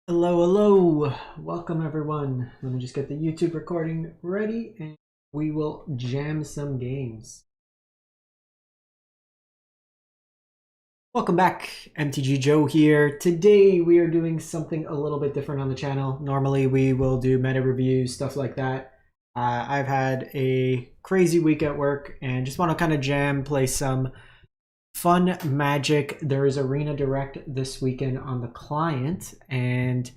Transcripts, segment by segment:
Hello, hello. Welcome everyone. Let me just get the YouTube recording ready and we will jam some games. Welcome back. MTG Joe here. Today we are doing something a little bit different on the channel. Normally we will do meta reviews, stuff like that. I've had a crazy week at work and just want to kind of jam, play some fun Magic. There is Arena Direct this weekend on the client, and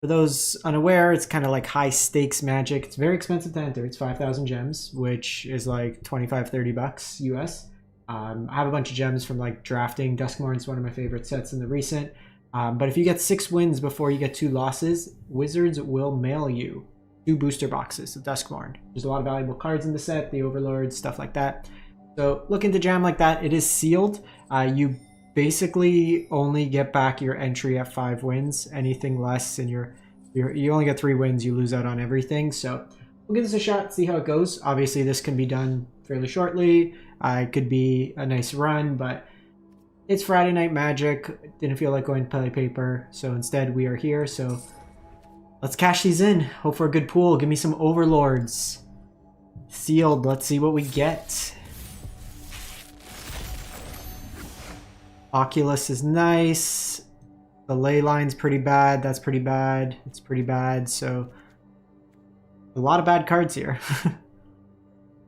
for those unaware, it's kind of like high stakes Magic. It's very expensive to enter. It's 5,000 gems, which is like 25, 30 bucks US. I have a bunch of gems from like drafting. Duskmourn is one of my favorite sets in the recent. But if you get 6 wins before you get 2 losses, Wizards will mail you 2 booster boxes of Duskmourn. There's a lot of valuable cards in the set, the Overlords, stuff like that. So looking to jam like that. It is sealed. You basically only get back your entry at 5 wins. Anything less and you only get 3 wins, you lose out on everything. So we'll give this a shot, see how it goes. Obviously this can be done fairly shortly. It could be a nice run, but it's Friday Night Magic. Didn't feel like going to play paper, so instead we are here. So let's cash these in. Hope for a good pool. Give me some Overlords. Sealed. Let's see what we get. Oculus is nice. The ley line's pretty bad. That's pretty bad. It's pretty bad. So a lot of bad cards here.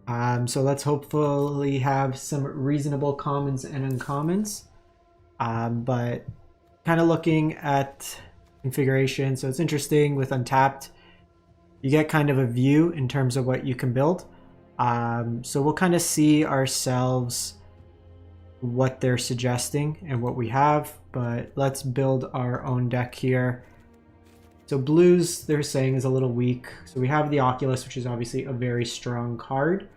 So let's hopefully have some reasonable commons and uncommons. But kind of looking at configuration. So it's interesting with Untapped. You get kind of a view in terms of what you can build. So we'll kind of see ourselves what they're suggesting and what we have, but let's build our own deck here. So blues, they're saying, is a little weak. So we have the Oculus, which is obviously a very strong card.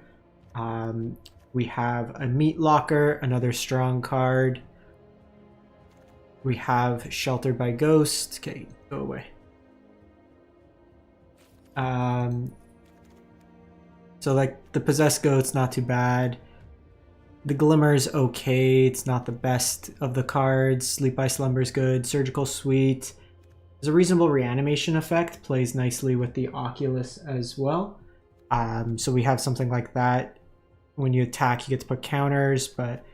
We have a Meat Locker, another strong card. We have Sheltered by Ghost. Okay, go away. So like the Possessed Goat's not too bad. The Glimmer's okay. It's not the best of the cards. Sleep by Slumber's good. Surgical Suite. There's a reasonable reanimation effect. Plays nicely with the Oculus as well. So we have something like that. When you attack, you get to put counters, but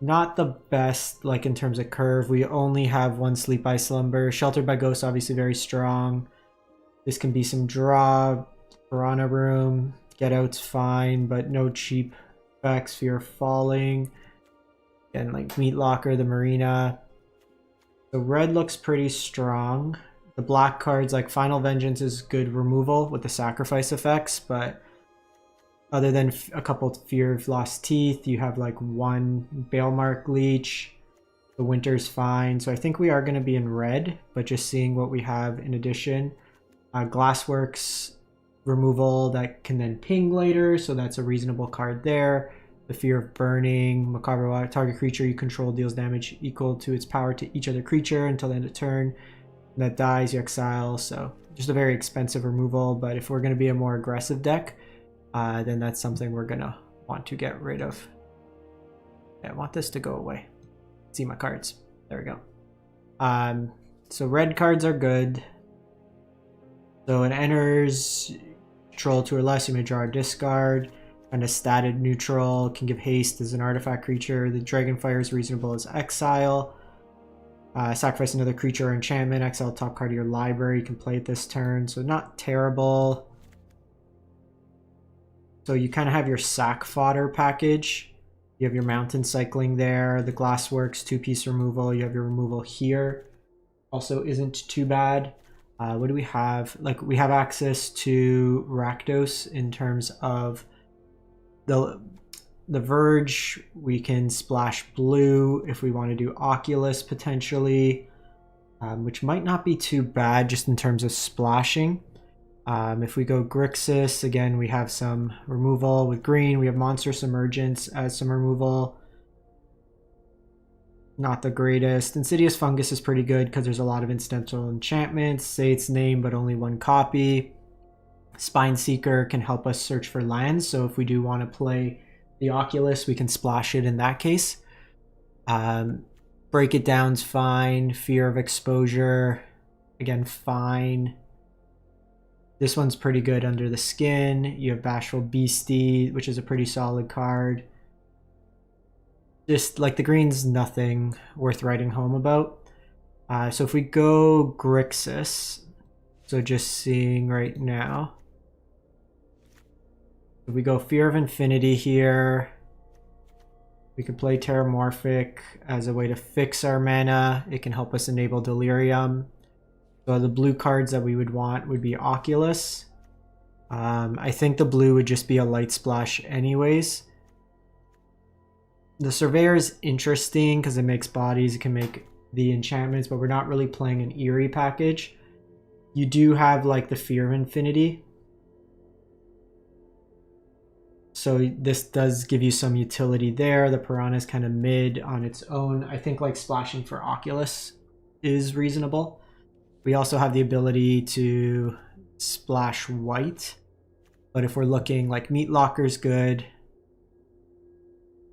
not the best like in terms of curve. We only have 1 Sleep by Slumber. Sheltered by Ghost, obviously very strong. This can be some draw. Piranha Room. Get Out's fine, but no cheap effects. Fear of Falling, and like Meat Locker, the Marina. The red looks pretty strong. The black cards like Final Vengeance is good removal with the sacrifice effects, but other than a couple Fear of Lost Teeth, you have like 1 Balemark Leech. The Winter's fine, so I think we are going to be in red, but just seeing what we have in addition. Glassworks removal that can then ping later, so that's a reasonable card there. The Fear of Burning, Macabre, target creature you control deals damage equal to its power to each other creature until the end of turn. When that dies, you exile, so just a very expensive removal, but if we're going to be a more aggressive deck, then that's something we're going to want to get rid of. Yeah, I want this to go away. See my cards. There we go. So red cards are good. So it enters control 2 or less, you may draw or discard. Kind of statted neutral, can give haste as an artifact creature. The Dragonfire is reasonable as exile. Sacrifice another creature or enchantment, exile top card of your library. You can play it this turn, so not terrible. So you kind of have your sack fodder package. You have your mountain cycling there. The Glassworks 2-piece removal. You have your removal here. Also isn't too bad. What do we have? Like we have access to Rakdos in terms of the Verge. We can splash blue if we want to do Oculus potentially, which might not be too bad just in terms of splashing. If we go Grixis, again, we have some removal with green. We have Monstrous Emergence as some removal. Not the greatest. Insidious Fungus is pretty good because there's a lot of incidental enchantments. Say its name, but only 1 copy. Spine Seeker can help us search for lands, so if we do want to play the Oculus, we can splash it in that case. Break It Down's fine. Fear of Exposure. again, fine. This one's pretty good under the skin. You have Bashful Beastie, which is a pretty solid card. Just like the green's nothing worth writing home about. So if we go Grixis, so just seeing right now, if we go Fear of Infinity here, we could play Terramorphic as a way to fix our mana. It can help us enable Delirium. So the blue cards that we would want would be Oculus. I think the blue would just be a light splash anyways. The Surveyor is interesting because it makes bodies, it can make the enchantments, but we're not really playing an Eerie package. You do have like the Fear of Infinity. So this does give you some utility there. The Piranha is kind of mid on its own. I think like splashing for Oculus is reasonable. We also have the ability to splash white. But if we're looking like Meat Locker's good,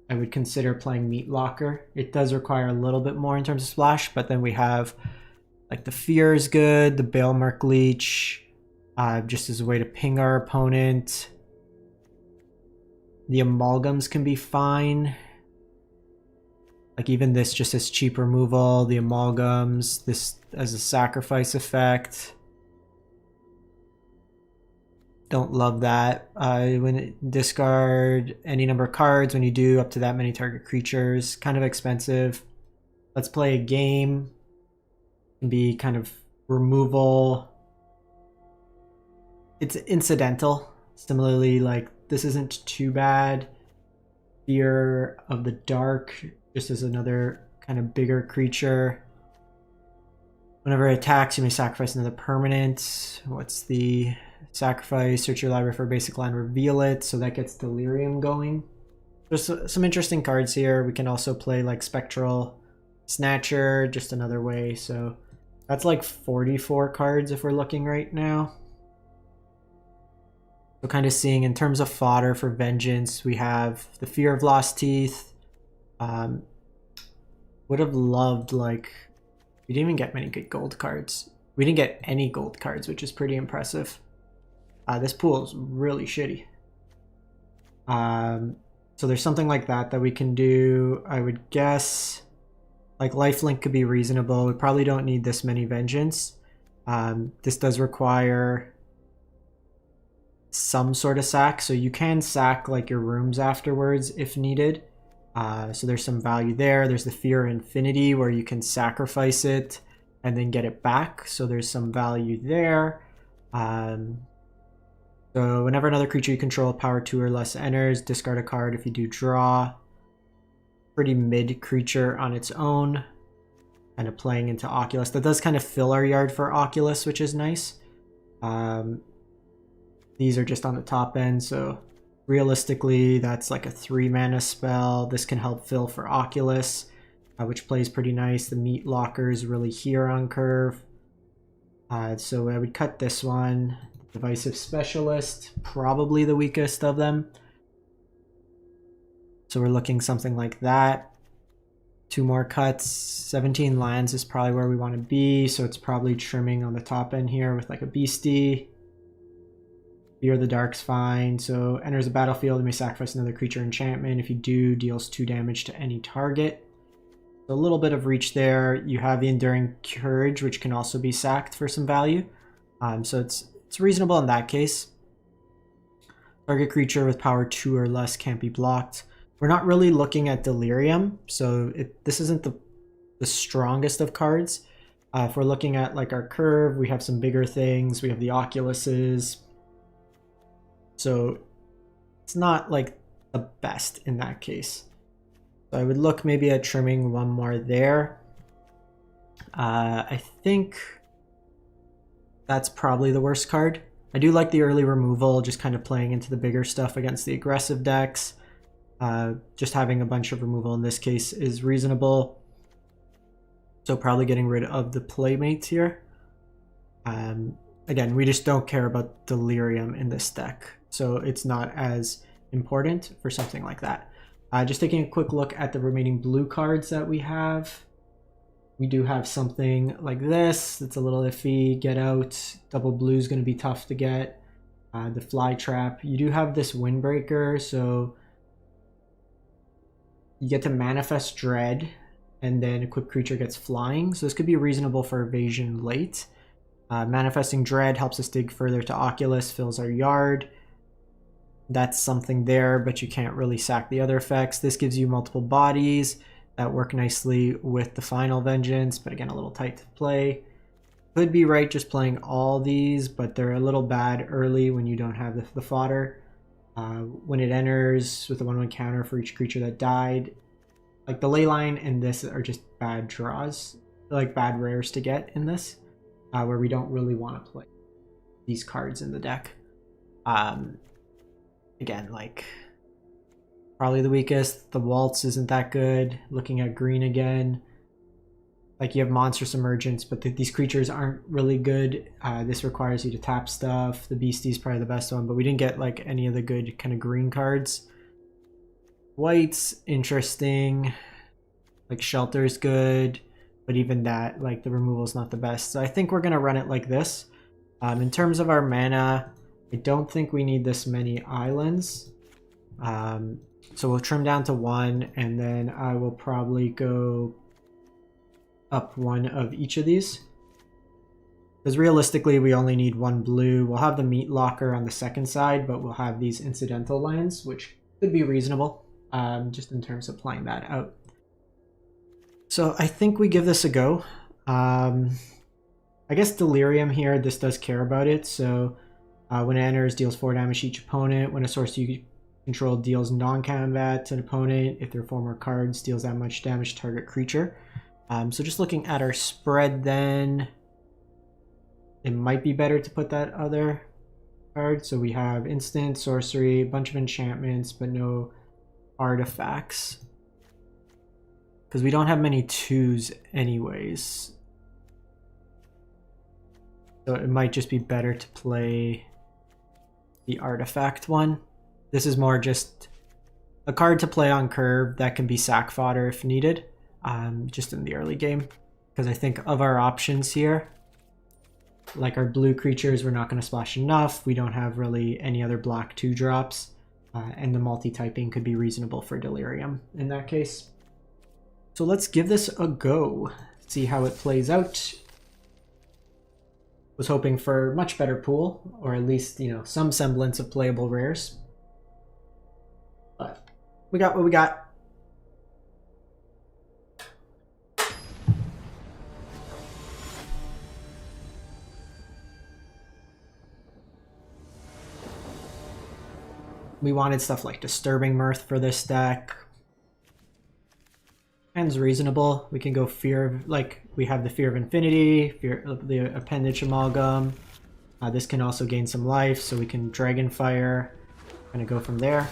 I would consider playing Meat Locker. It does require a little bit more in terms of splash, but then we have like the Fear is good, the Balemark Leech, just as a way to ping our opponent. The Amalgams can be fine. Like even this just as cheap removal, the Amalgams, this as a sacrifice effect. Don't love that. Discard any number of cards when you do, up to that many target creatures. Kind of expensive. Let's play a game. Can be kind of removal. It's incidental. Similarly, like this isn't too bad. Fear of the Dark, just as another kind of bigger creature. Whenever it attacks, you may sacrifice another permanent. What's the sacrifice? Search your library for a basic land, reveal it. So that gets Delirium going. There's some interesting cards here. We can also play like Spectral Snatcher, just another way. So that's like 44 cards if we're looking right now. So kind of seeing in terms of fodder for Vengeance, we have the Fear of Lost Teeth. Would have loved like, we didn't even get many good gold cards. We didn't get any gold cards, which is pretty impressive. This pool is really shitty. So there's something like that that we can do. I would guess like Lifelink could be reasonable. We probably don't need this many Vengeance. This does require some sort of sack, so you can sack like your rooms afterwards if needed. So there's some value there. There's the Fear of Infinity where you can sacrifice it and then get it back, so there's some value there. So whenever another creature you control with power 2 or less enters, discard a card if you do draw. Pretty mid creature on its own. Kind of playing into Oculus. That does kind of fill our yard for Oculus, which is nice. These are just on the top end, so realistically that's like a 3 mana spell. This can help fill for Oculus, which plays pretty nice. The Meat Locker is really here on curve. So I would cut this one. Divisive Specialist, probably the weakest of them. So we're looking something like that. 2 more cuts. 17 lands is probably where we want to be, so it's probably trimming on the top end here with like a Beastie. Fear of the Dark's fine. So enters the battlefield, you may sacrifice another creature enchantment. If you do, deals 2 damage to any target. So a little bit of reach there. You have the Enduring Courage, which can also be sacked for some value. So it's reasonable in that case. Target creature with power 2 or less can't be blocked. We're not really looking at Delirium, so this isn't the strongest of cards. If we're looking at like our curve, we have some bigger things. We have the Oculuses. So it's not like the best in that case. So I would look maybe at trimming 1 more there. I think that's probably the worst card. I do like the early removal, just kind of playing into the bigger stuff against the aggressive decks. Just having a bunch of removal in this case is reasonable. So probably getting rid of the Playmates here. Again, we just don't care about Delirium in this deck, so it's not as important for something like that. Just taking a quick look at the remaining blue cards that we have. We do have something like this. It's a little iffy. Get out. Double blue is going to be tough to get. The fly trap. You do have this windbreaker, so you get to manifest dread, and then equipped creature gets flying. So this could be reasonable for evasion late. Manifesting dread helps us dig further to Oculus, fills our yard. That's something there, but you can't really sack the other effects. This gives you multiple bodies that work nicely with the final vengeance, but again, a little tight to play. Could be right just playing all these, but they're a little bad early when you don't have the fodder. When it enters with a 1/1 counter for each creature that died, like the Leyline and this are just bad draws, like bad rares to get in this, where we don't really want to play these cards in the deck. Again, like probably the weakest. The Waltz isn't that good. Looking at green again. Like you have Monstrous Emergence, but these creatures aren't really good. This requires you to tap stuff. The Beastie is probably the best one, but we didn't get like any of the good kind of green cards. White's interesting. Like Shelter's good, but even that, like the removal is not the best. So I think we're gonna run it like this. In terms of our mana, I don't think we need this many islands. So we'll trim down to 1, and then I will probably go up 1 of each of these. Because realistically, we only need 1 blue. We'll have the meat locker on the second side, but we'll have these incidental lands, which could be reasonable, just in terms of playing that out. So I think we give this a go. I guess Delirium here, this does care about it. So when it enters, deals 4 damage to each opponent. When a source you control deals non-combat to an opponent, if their former cards deals that much damage to target creature. So just looking at our spread then, it might be better to put that other card. So we have instant, sorcery, a bunch of enchantments, but no artifacts. Because we don't have many 2s anyways. So it might just be better to play the artifact one. This is more just a card to play on curve that can be sack fodder if needed. Just in the early game, because I think of our options here, like our blue creatures, we're not going to splash enough. We don't have really any other black 2-drops, and the multi-typing could be reasonable for Delirium in that case. So let's give this a go, see how it plays out. Was hoping for much better pool, or at least, you know, some semblance of playable rares, but we got what we got. We wanted stuff like Disturbing Mirth for this deck. And's reasonable. We can go Fear of, like, we have the Fear of Infinity, Fear of the Appendage Amalgam. This can also gain some life, so we can Dragonfire. Kind of go from there.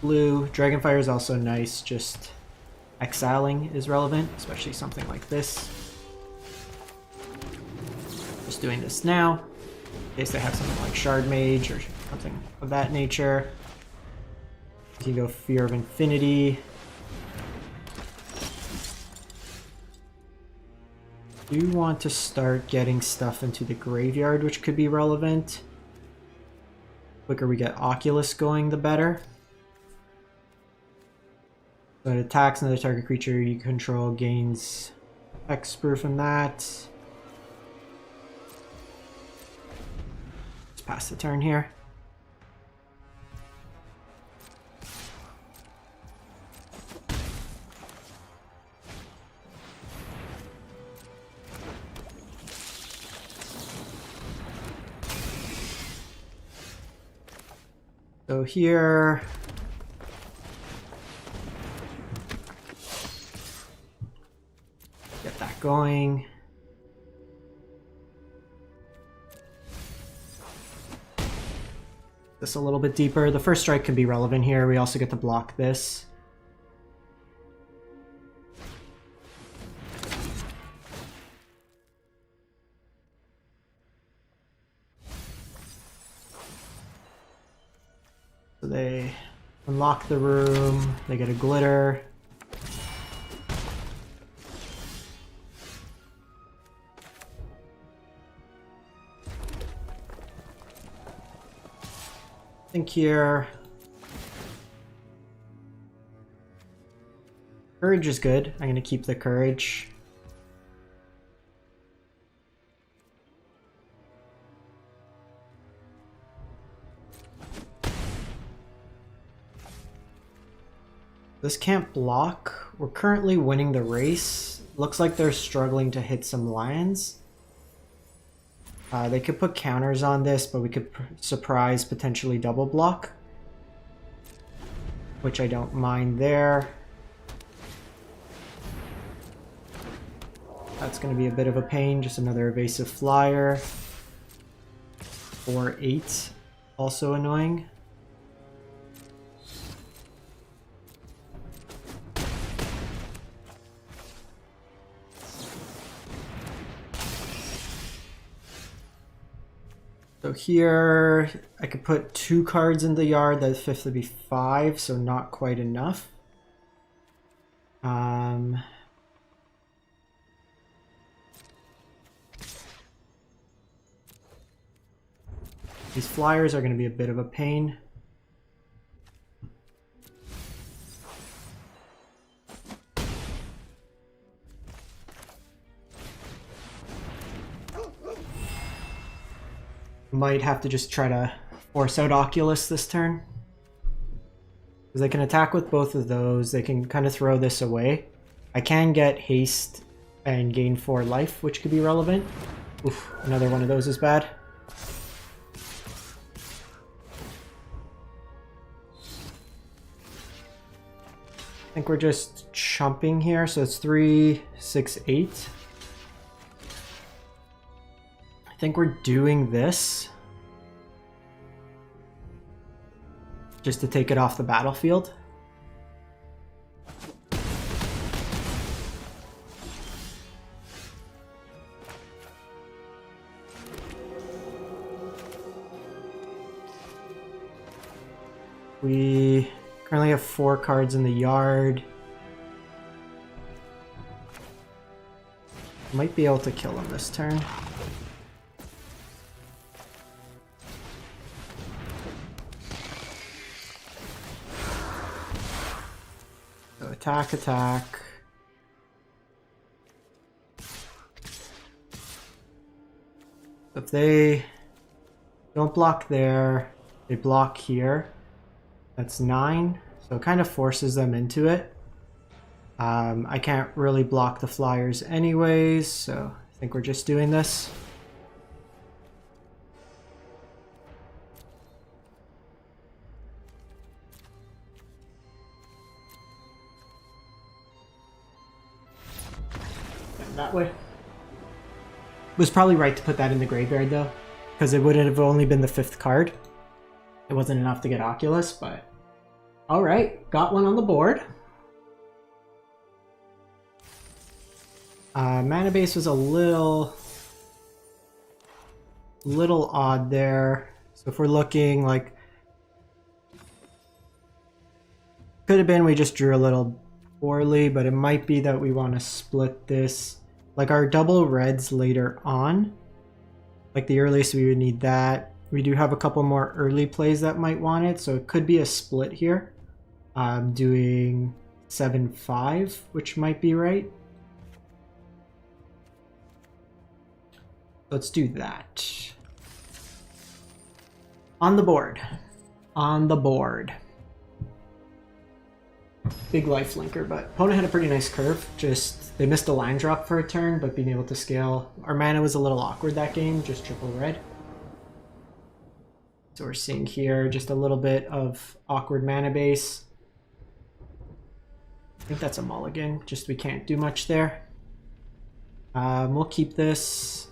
Blue. Dragonfire is also nice, just exiling is relevant, especially something like this. Just doing this now. In case they have something like Shard Mage or something of that nature. You can go Fear of Infinity. Do want to start getting stuff into the graveyard, which could be relevant. The quicker we get Oculus going, the better. So it attacks another target creature you control, gains hexproof from that. Just pass the turn here. So here, get that going. This a little bit deeper. The first strike can be relevant here. We also get to block this. they unlock the room, they get a glitter. I think here courage is good. I'm gonna keep the courage. This can't block. We're currently winning the race. Looks like they're struggling to hit some lands. They could put counters on this, but we could surprise potentially double block, which I don't mind there. That's going to be a bit of a pain. Just another evasive flyer. 4/8, also annoying. So here, I could put 2 cards in the yard. That 5th would be 5, so not quite enough. These flyers are going to be a bit of a pain. Might have to just try to force out Oculus this turn. Because they can attack with both of those. They can kind of throw this away. I can get haste and gain 4 life, which could be relevant. Oof, another one of those is bad. I think we're just chumping here, so it's 3, 6, 8. I think we're doing this just to take it off the battlefield. We currently have 4 cards in the yard. Might be able to kill him this turn. So attack, attack. If they don't block there, they block here. That's 9, so it kind of forces them into it. I can't really block the flyers anyways, so I think we're just doing this. And that way. Was probably right to put that in the graveyard though, because it would have only been the 5th card. It wasn't enough to get Oculus, but alright, got one on the board. Mana base was a little odd there. So if we're looking like, could have been we just drew a little poorly, but it might be that we want to split this. Like our double reds later on, like the earliest we would need that. We do have a couple more early plays that might want it, so it could be a split here. Doing 7-5, which might be right. Let's do that. On the board. On the board. Big life linker, but opponent had a pretty nice curve. Just, they missed a line drop for a turn, but being able to scale. Our mana was a little awkward that game, just triple red. So we're seeing here just a little bit of awkward mana base. I think that's a mulligan, just we can't do much there. We'll keep this.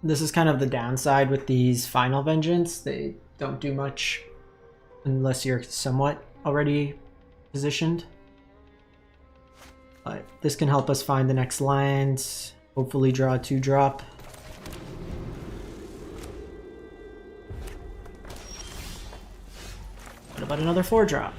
This is kind of the downside with these Final Vengeance. They don't do much unless you're somewhat already positioned. But this can help us find the next land, hopefully draw a 2-drop. What about another 4-drop?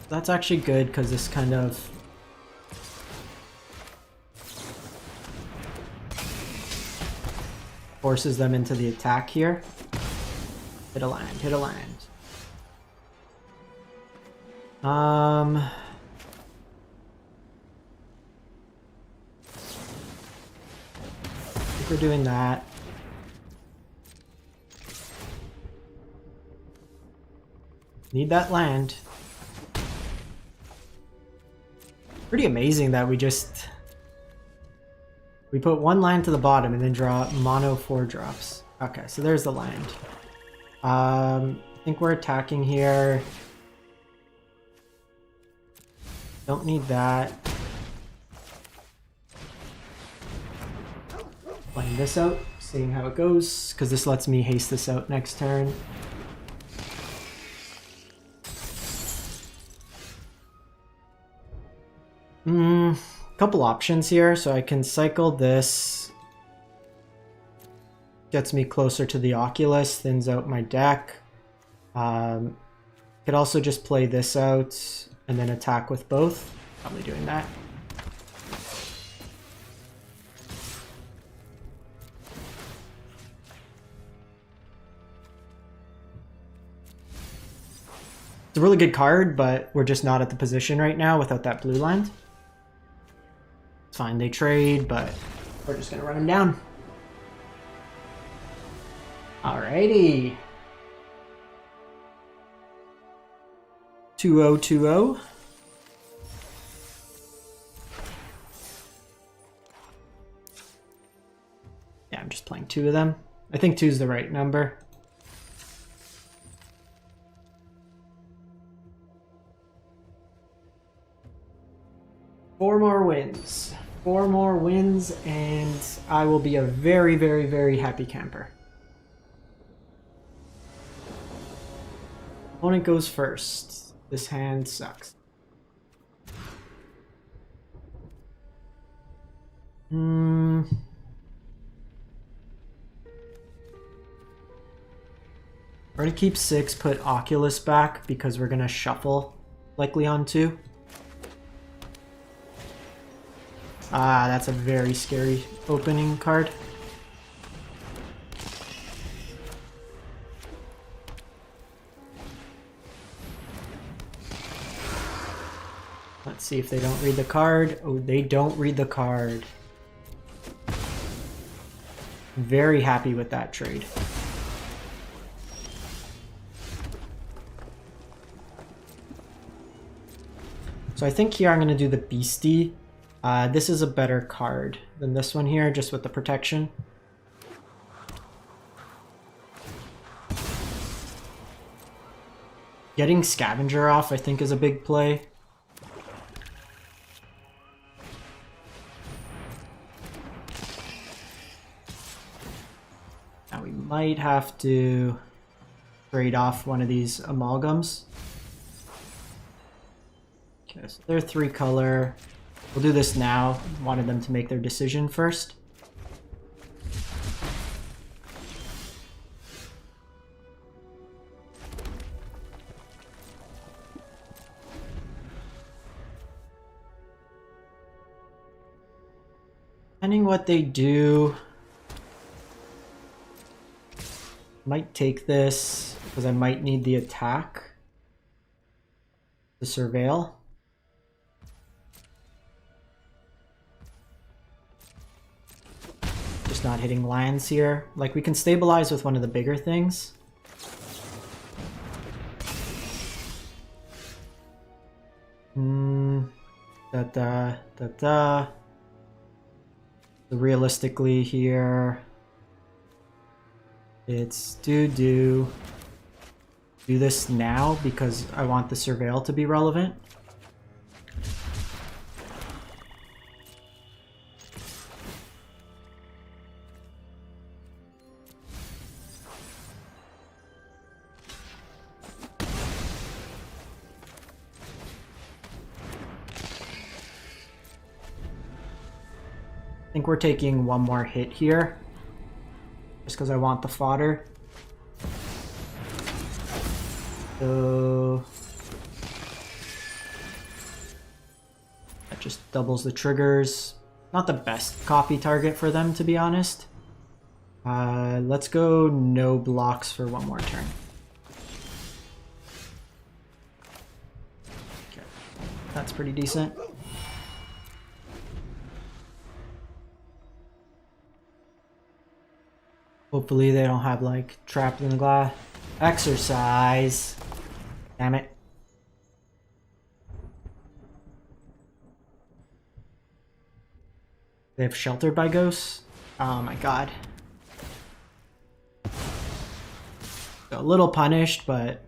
That's actually good because this kind of forces them into the attack here. Hit a land, hit a land. I think we're doing that. Need that land. Pretty amazing that we put one land to the bottom and then draw mono 4-drops. Okay, so there's the land. I think we're attacking here. Don't need that. Playing this out, seeing how it goes, because this lets me haste this out next turn. Couple options here, so I can cycle this. Gets me closer to the Oculus, thins out my deck. Could also just play this out and then attack with both. Probably doing that. It's a really good card, but we're just not at the position right now without that blue land. It's fine, they trade, but we're just gonna run him down. Alrighty. 2-0-2-0. Yeah, I'm just playing 2 of them. I think 2 is the right number. Four more wins. 4 more wins, and I will be a very, very, very happy camper. Opponent goes first. This hand sucks. Try to keep 6, put Oculus back because we're gonna shuffle likely on 2. Ah, that's a very scary opening card. Let's see if they don't read the card. Oh, they don't read the card. Very happy with that trade. So I think here I'm going to do the Beastie. This is a better card than this one here, just with the protection. Getting Scavenger off, I think, is a big play. Now we might have to trade off one of these amalgams. Okay, so they're 3 color. We'll do this now. Wanted them to make their decision first. Depending what they do, might take this because I might need the attack to surveil. Not hitting lands here. Like, we can stabilize with one of the bigger things. So realistically here, it's do this now because I want the surveil to be relevant. think we're taking one more hit here. Just because I want the fodder. So... that just doubles the triggers. Not the best copy target for them, to be honest. Let's go no blocks for one more turn. Okay. That's pretty decent. Hopefully they don't have like trapped in the glass. Exercise. Damn it. They have sheltered by ghosts? Oh my god. A little punished, but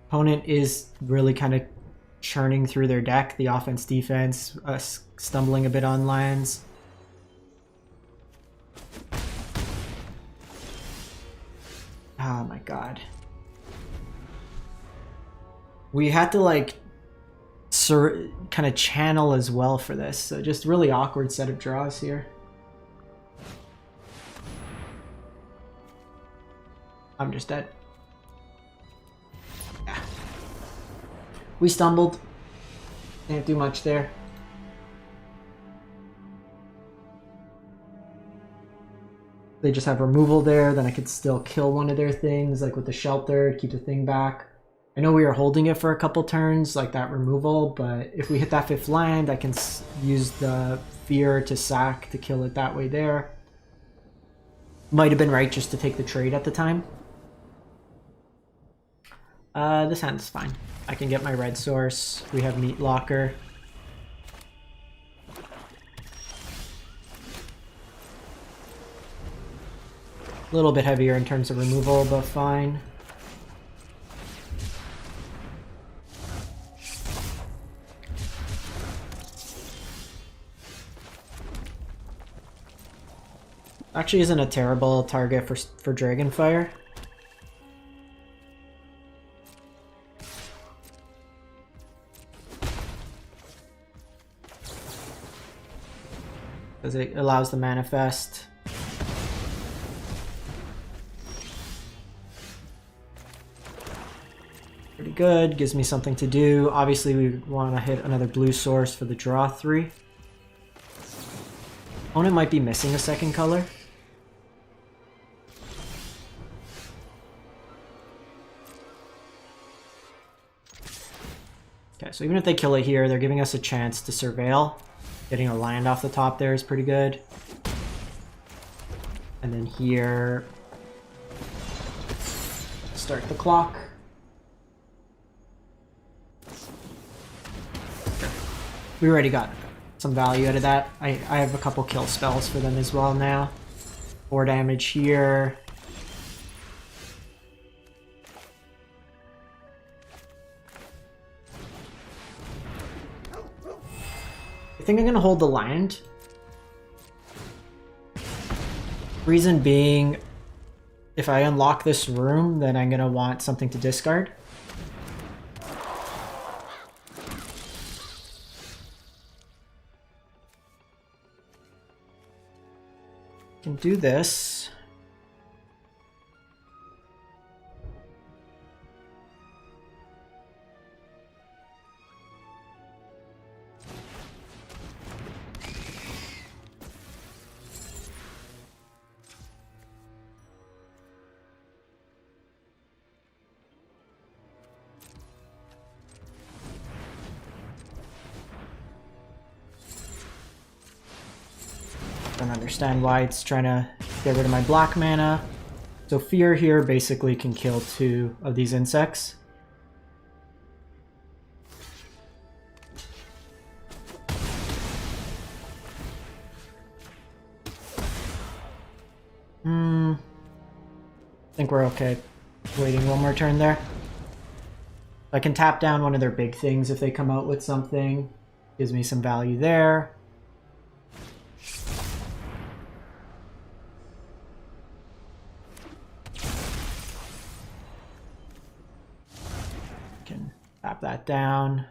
opponent is really kind of churning through their deck. The offense, defense, stumbling a bit on lands. Oh my god. We had to like kind of channel as well for this, so just really awkward set of draws here. I'm just dead. Yeah. We stumbled. Can't do much there. They just have removal there, then I could still kill one of their things, like with the shelter, keep the thing back. I know we were holding it for a couple turns, like that removal, but if we hit that 5th land, I can use the fear to sack to kill it that way there. Might have been right just to take the trade at the time. This hand's fine. I can get my red source. We have Meat Locker. A little bit heavier in terms of removal, but fine. Actually isn't a terrible target for Dragonfire. Because it allows the manifest. Pretty good, gives me something to do. Obviously we want to hit another blue source for the draw 3. Opponent might be missing a second color. Okay, so even if they kill it here, they're giving us a chance to surveil. Getting a land off the top there is pretty good. And then here, start the clock. Okay. We already got some value out of that. I have a couple kill spells for them as well now. 4 damage here. I think I'm gonna hold the land. Reason being, if I unlock this room, then I'm gonna want something to discard. Can do this. Don't understand why it's trying to get rid of my black mana. So fear here basically can kill 2 of these insects. I think we're okay. Waiting one more turn there. I can tap down one of their big things if they come out with something. Gives me some value there. Can. Tap. Tap that down.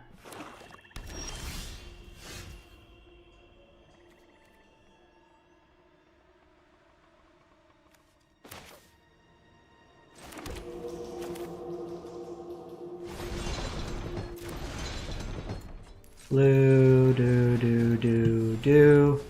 Blue, do.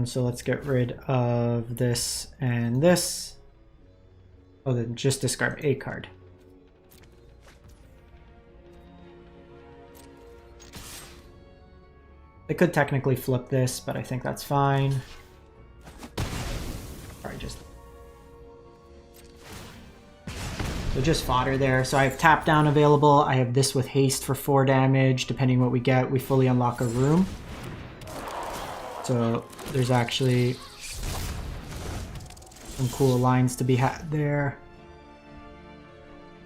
So let's get rid of this and this. Oh, then just discard a card. They could technically flip this, but I think that's fine. Alright, just fodder there. So I have tap down available. I have this with haste for 4 damage. Depending what we get, we fully unlock a room. So there's actually some cool lines to be had there.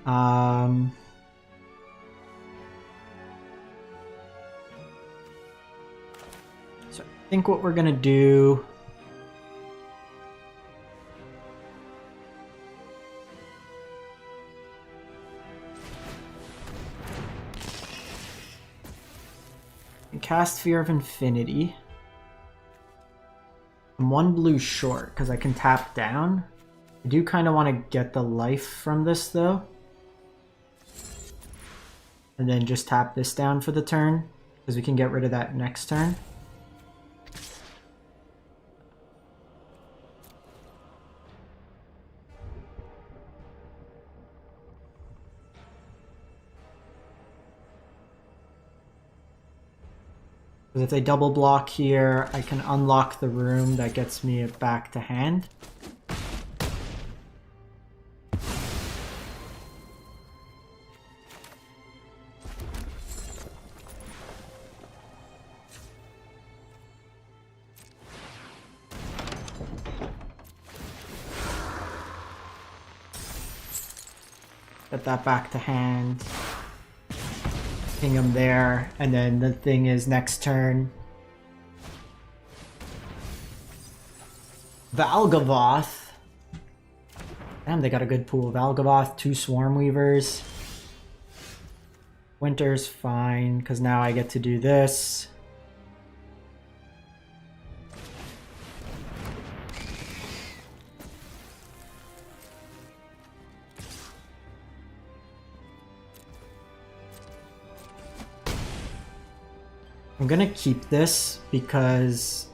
So I think what we're gonna do cast Fear of Infinity. I'm 1 blue short because I can tap down. I do kind of want to get the life from this though. And then just tap this down for the turn because we can get rid of that next turn. Because if they double block here, I can unlock the room that gets me it back to hand. Get that back to hand. Ping him there, and then the thing is next turn. Valgavoth. Damn, they got a good pool. Valgavoth, 2 Swarm Weavers. Winter's fine, because now I get to do this. I'm gonna keep this because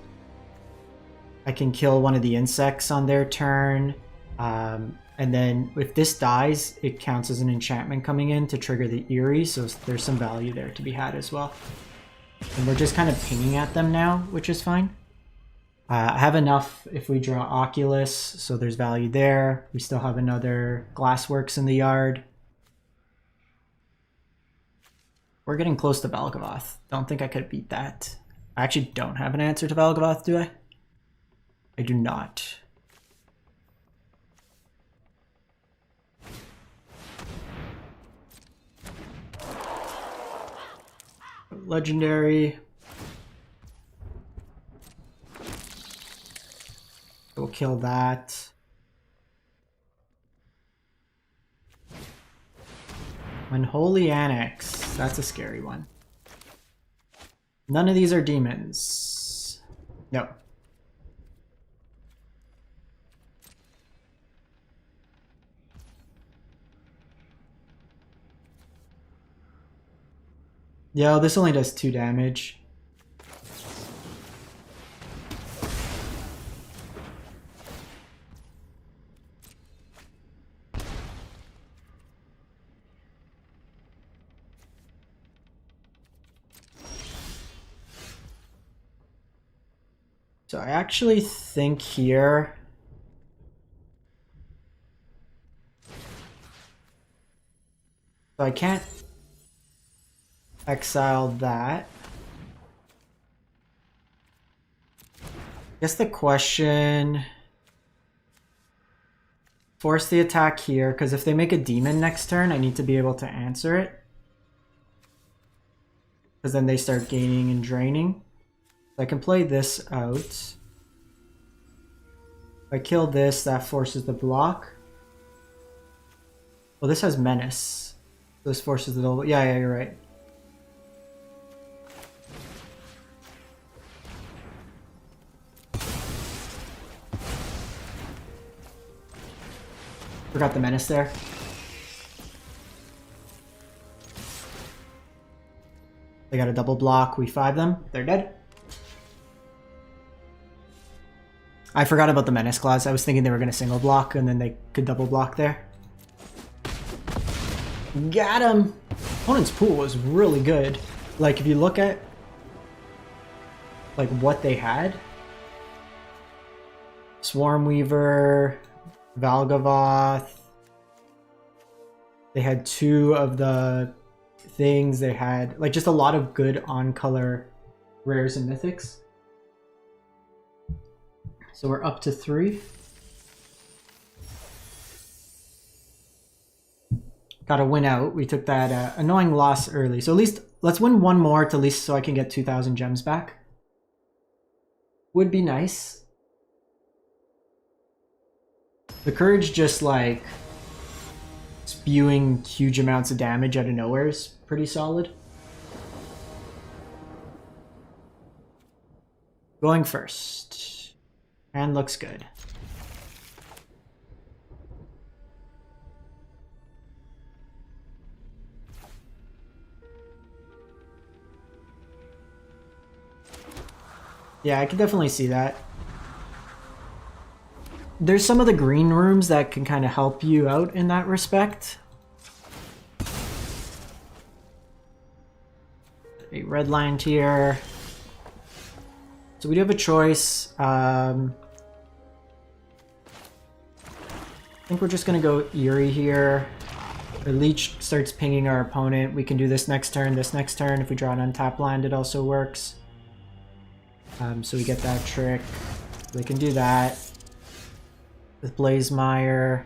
I can kill one of the insects on their turn. And then if this dies, it counts as an enchantment coming in to trigger the Eerie, so there's some value there to be had as well. And we're just kind of pinging at them now, which is fine. I have enough if we draw Oculus, so there's value there. We still have another Glassworks in the yard. We're getting close to Valgavoth. Don't think I could beat that. I actually don't have an answer to Valgavoth, do I? I do not. Legendary. We'll kill that. Unholy Annex. That's a scary one. None of these are demons. No. Yo, this only does 2 damage. So I actually think here so I can't exile that. I guess the question, force the attack here, because if they make a demon next turn, I need to be able to answer it. Because then they start gaining and draining. I can play this out. If I kill this, that forces the block. Well, this has Menace. This forces the double. Yeah, you're right. Forgot the menace there. They got a double block. We 5 them. They're dead. I forgot about the menace clause. I was thinking they were going to single block and then they could double block there. Got him! Opponent's pool was really good. Like, if you look at like what they had. Swarm Weaver, Valgavoth. They had 2 of the things. They had like just a lot of good on-color rares and mythics. So we're up to 3. Got to win out. We took that annoying loss early. So at least let's win 1 more to at least so I can get 2,000 gems back. Would be nice. The Courage just like spewing huge amounts of damage out of nowhere is pretty solid. Going first. And looks good. Yeah, I can definitely see that. There's some of the green rooms that can kind of help you out in that respect. A red line here. So we do have a choice. I think we're just going to go Eerie here. The Leech starts pinging our opponent. We can do this next turn, this next turn. If we draw an untapped land, it also works. So we get that trick. We can do that. With Blazemire.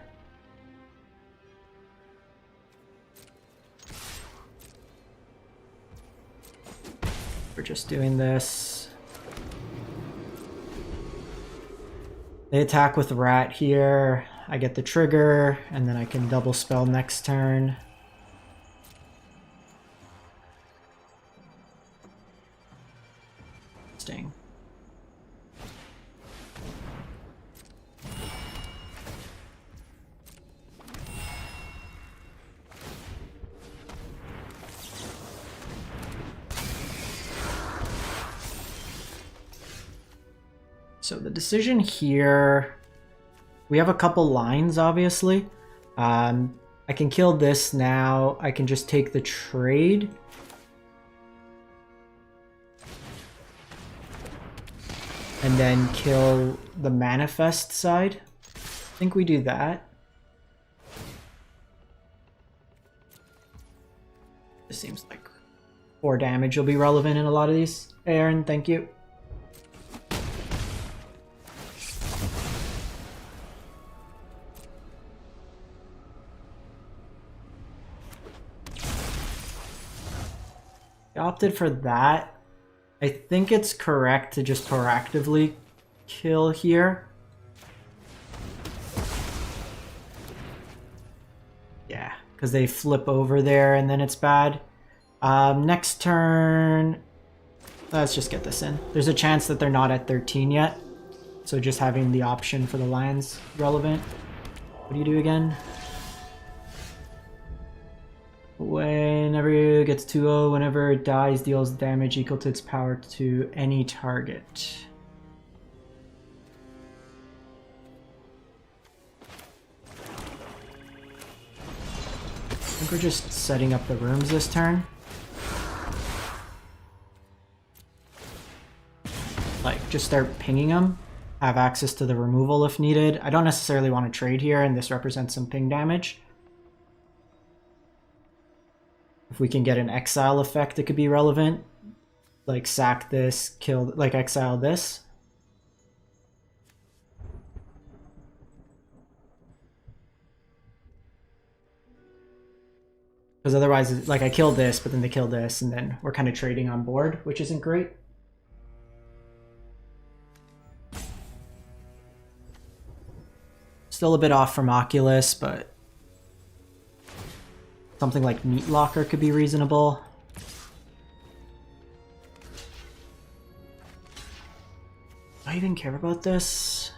We're just doing this. They attack with Rat here. I get the trigger, and then I can double spell next turn. Sting. So the decision here, we have a couple lines, obviously. I can kill this now. I can just take the trade. And then kill the manifest side. I think we do that. This seems like 4 damage will be relevant in a lot of these. Hey, Aaron, thank you. I opted for that. I think it's correct to just proactively kill here. Yeah, because they flip over there and then it's bad. Next turn, let's just get this in. There's a chance that they're not at 13 yet. So just having the option for the Lions relevant. What do you do again? Whenever it gets 2-0, whenever it dies, deals damage equal to its power to any target. I think we're just setting up the rooms this turn. Like, just start pinging them. Have access to the removal if needed. I don't necessarily want to trade here, and this represents some ping damage. If we can get an exile effect, it could be relevant. Like sack this, kill, like exile this. Because otherwise, like I kill this, but then they kill this, and then we're kind of trading on board, which isn't great. Still a bit off from Oculus, but something like Meat Locker could be reasonable. Do I even care about this?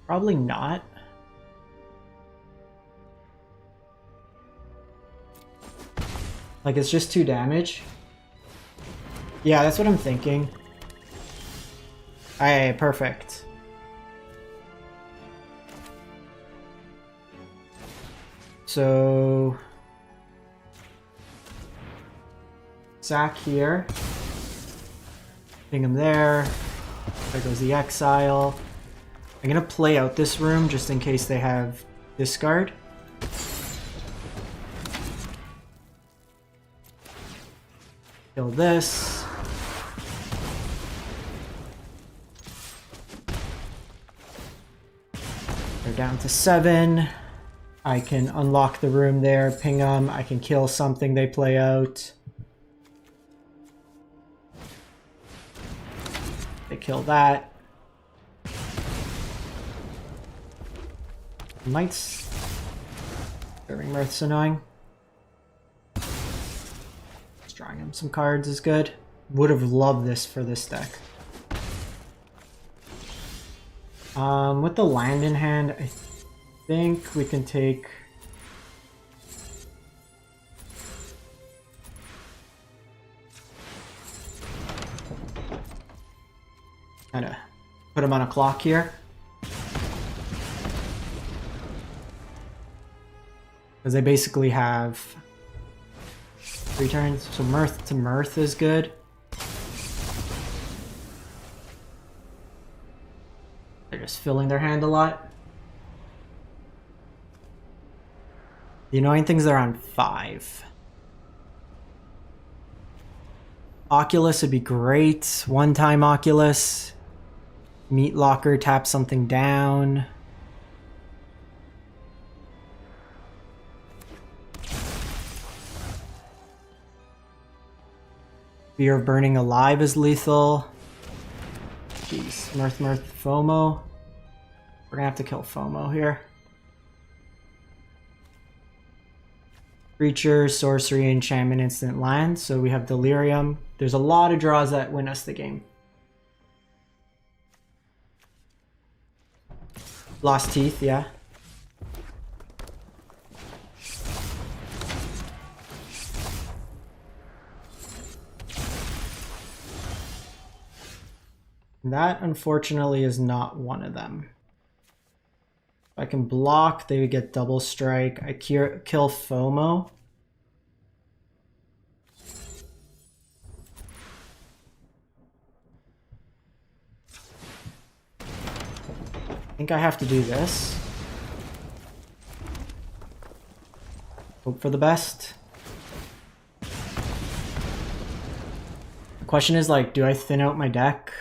Probably not. Like, it's just 2 damage. Yeah, that's what I'm thinking. Aye, perfect. So... Zac here. Ping him there. There goes the exile. I'm gonna play out this room just in case they have discard. Kill this. They're down to 7. I can unlock the room there, ping them. I can kill something they play out. They kill that. Mites. Serving Mirth's annoying. Drawing him some cards is good. Would have loved this for this deck. With the land in hand, I think we can take... Kinda put him on a clock here. Because they basically have 3 turns, so Mirth to Mirth is good. They're just filling their hand a lot. The annoying things they're on 5. Oculus would be great. 1-time Oculus. Meat Locker, tap something down. Fear of Burning Alive is lethal. Jeez, Mirth, FOMO. We're gonna have to kill FOMO here. Creature, sorcery, enchantment, instant land. So we have Delirium. There's a lot of draws that win us the game. Lost Teeth, yeah. That, unfortunately, is not one of them. If I can block, they would get double strike. I kill FOMO. I think I have to do this. Hope for the best. The question is, like, do I thin out my deck?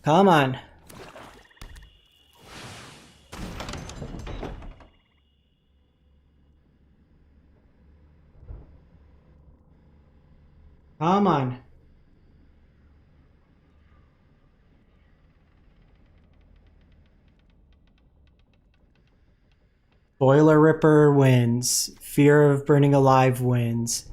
Come on. Come on. Boiler Ripper wins. Fear of Burning Alive wins.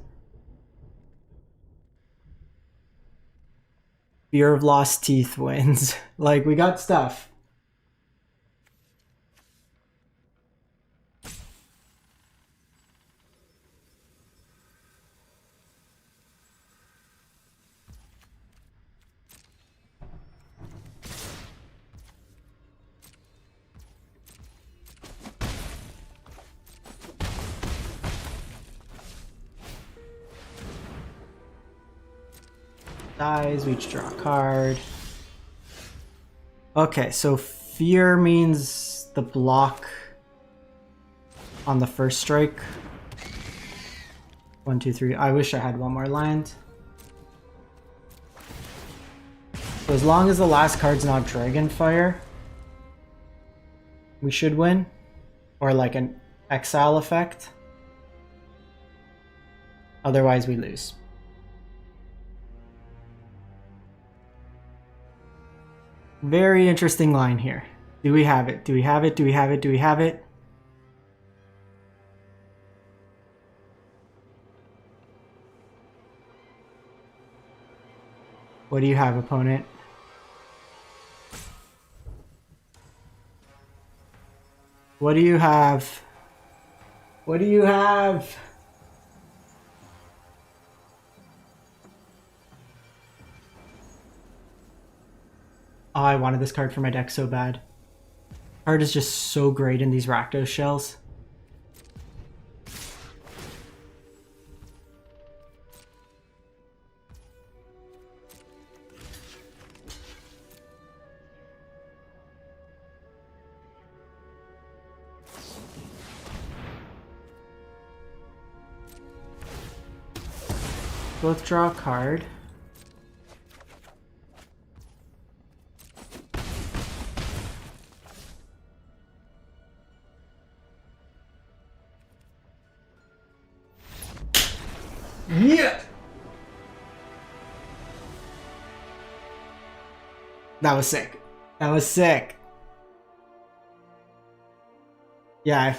Fear of Lost Teeth wins. Like, we got stuff. Dies, we each draw a card. Okay, so fear means the block on the first strike. 1, 2, 3. I wish I had one more land. So as long as the last card's not Dragonfire, we should win. Or like an exile effect. Otherwise we lose. Very interesting line here. Do we have it? Do we have it? Do we have it? Do we have it? What do you have, opponent? What do you have? What do you have? Oh, I wanted this card for my deck so bad. Card is just so great in these Rakdos shells. Both draw a card. Yeah! That was sick. That was sick. Yeah.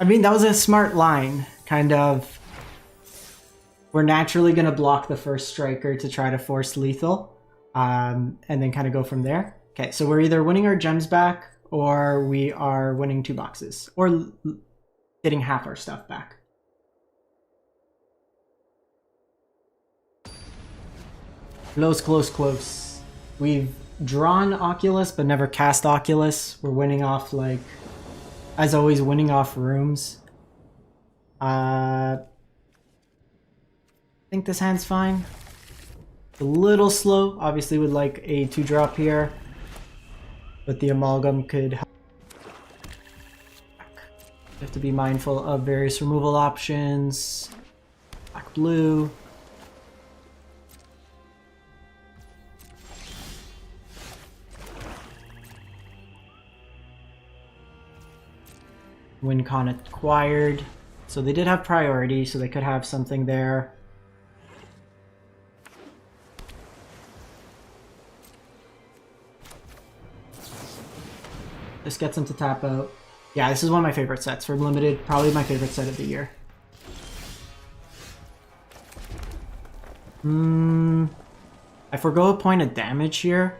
I mean, that was a smart line. Kind of. We're naturally going to block the first striker to try to force lethal. And then kind of go from there. Okay, so we're either winning our gems back or we are winning 2 boxes. Or getting half our stuff back. Close, close, close. We've drawn Oculus, but never cast Oculus. We're winning off, like, as always, winning off rooms. I think this hand's fine. A little slow. Obviously would like a 2-drop here. But the Amalgam could help. You have to be mindful of various removal options. Black, blue. WinCon acquired. So they did have priority, so they could have something there. This gets them to tap out. Yeah, this is one of my favorite sets for Limited. Probably my favorite set of the year. I forgo a point of damage here.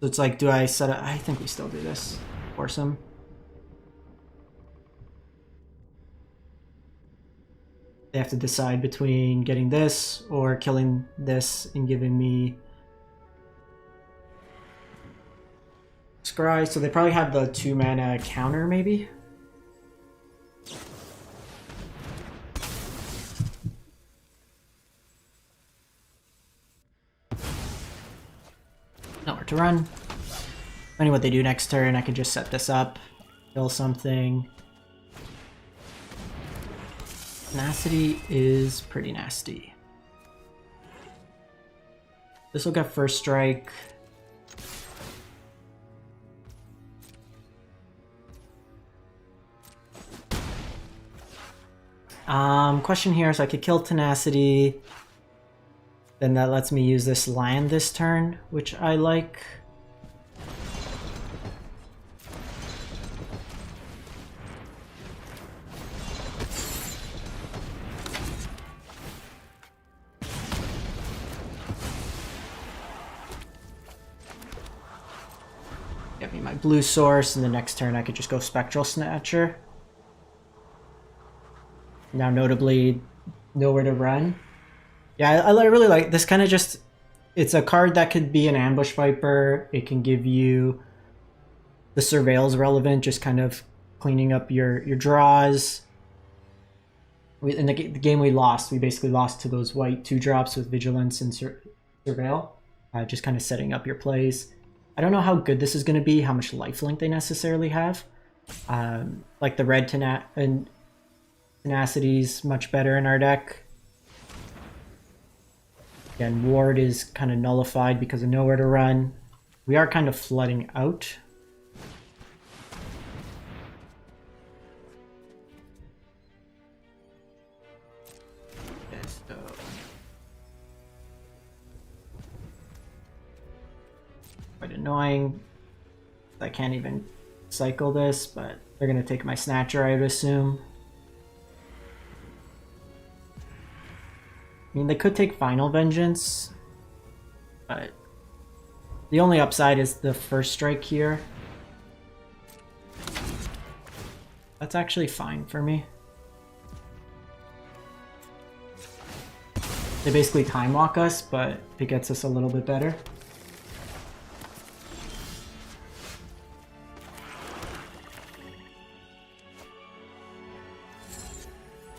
So it's like, do I set up? I think we still do this. Force him. They have to decide between getting this or killing this and giving me Scry. So they probably have the 2-mana counter, maybe? Nowhere to run. Depending what they do next turn, I can just set this up, kill something. Tenacity is pretty nasty. This will get first strike. Question here, so I could kill Tenacity. Then that lets me use this land this turn, which I like. Get me my blue source, and the next turn I could just go Spectral Snatcher. Now notably, nowhere to run. Yeah, I really like this kind of just... It's a card that could be an Ambush Viper. It can give you the Surveil's relevant, just kind of cleaning up your draws. In the game we lost, we basically lost to those white 2-drops with Vigilance and Surveil. Just kind of setting up your plays. I don't know how good this is going to be, how much lifelink they necessarily have. Like the red Tenacity's much better in our deck. Again, Ward is kind of nullified because of nowhere to run. We are kind of flooding out. So quite annoying. I can't even cycle this, but they're gonna take my Snatcher, I would assume. I mean, they could take Final Vengeance, but the only upside is the first strike here. That's actually fine for me. They basically time walk us, but it gets us a little bit better.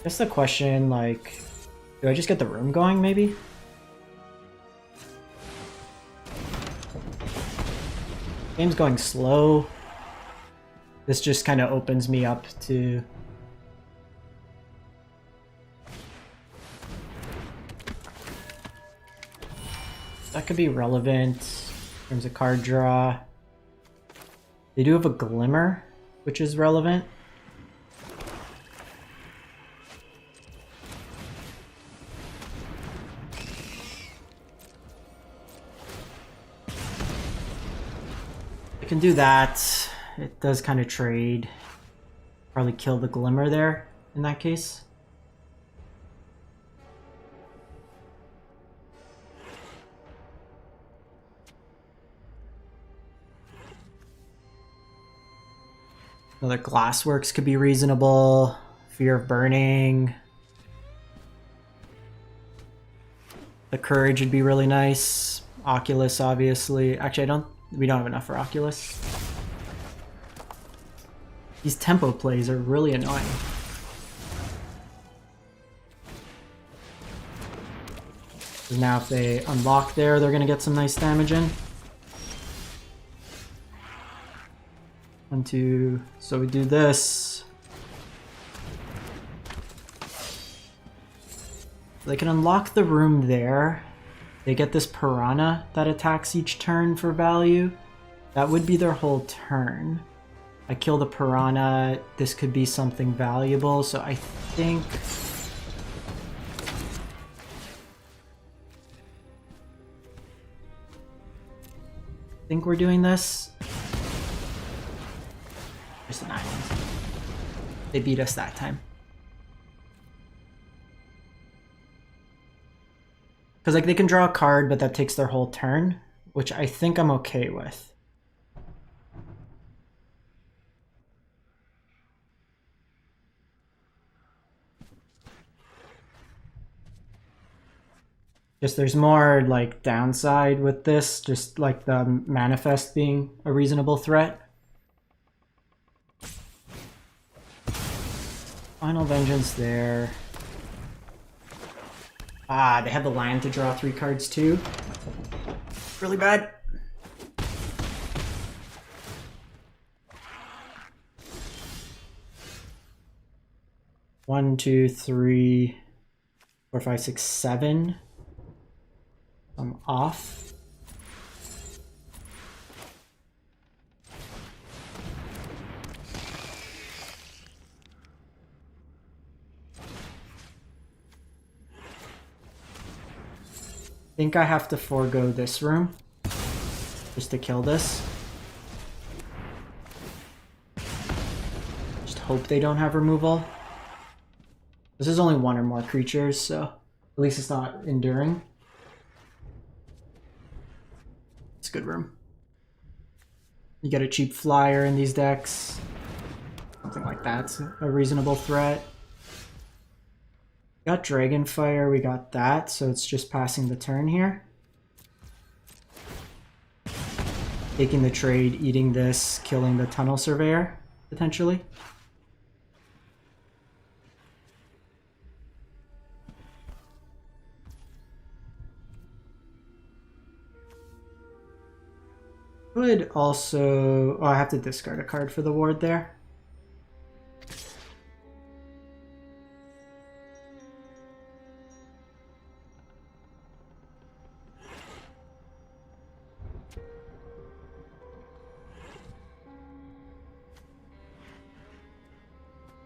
Just the question, like, do I just get the room going, maybe? Game's going slow. This just kind of opens me up to... That could be relevant in terms of card draw. They do have a Glimmer, which is relevant. I can do that. It does kind of trade. Probably kill the Glimmer there in that case. Another Glassworks could be reasonable. Fear of Burning. The Courage would be really nice. Oculus, obviously. Actually, we don't have enough for Oculus. These tempo plays are really annoying. Now if they unlock there, they're gonna get some nice damage in. 1, 2, so we do this. They can unlock the room there. They get this Piranha that attacks each turn for value. That would be their whole turn. I kill the Piranha, this could be something valuable, so I think... we're doing this. Just an island. They beat us that time. Because like they can draw a card, but that takes their whole turn, which I think I'm okay with. Just there's more like downside with this, just like the Manifest being a reasonable threat. Final Vengeance there. Ah, they have the land to draw 3 cards too. Really bad. One, 2, 3, 4, 5, 6, 7. I'm off. I think I have to forego this room just to kill this. Just hope they don't have removal. This is only 1 or more creatures, so at least it's not enduring. It's a good room. You get a cheap flyer in these decks. Something like that's a reasonable threat. We got Dragonfire, we got that, so it's just passing the turn here. Taking the trade, eating this, killing the Tunnel Surveyor, potentially. Could also... oh, I have to discard a card for the ward there.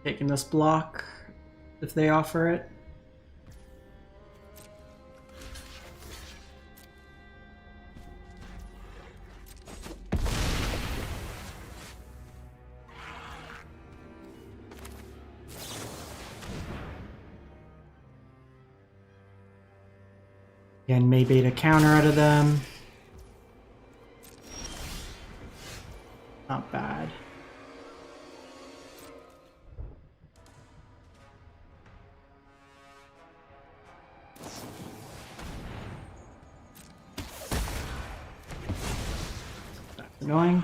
Taking this block if they offer it. And may bait a counter out of them. Not bad. That's annoying.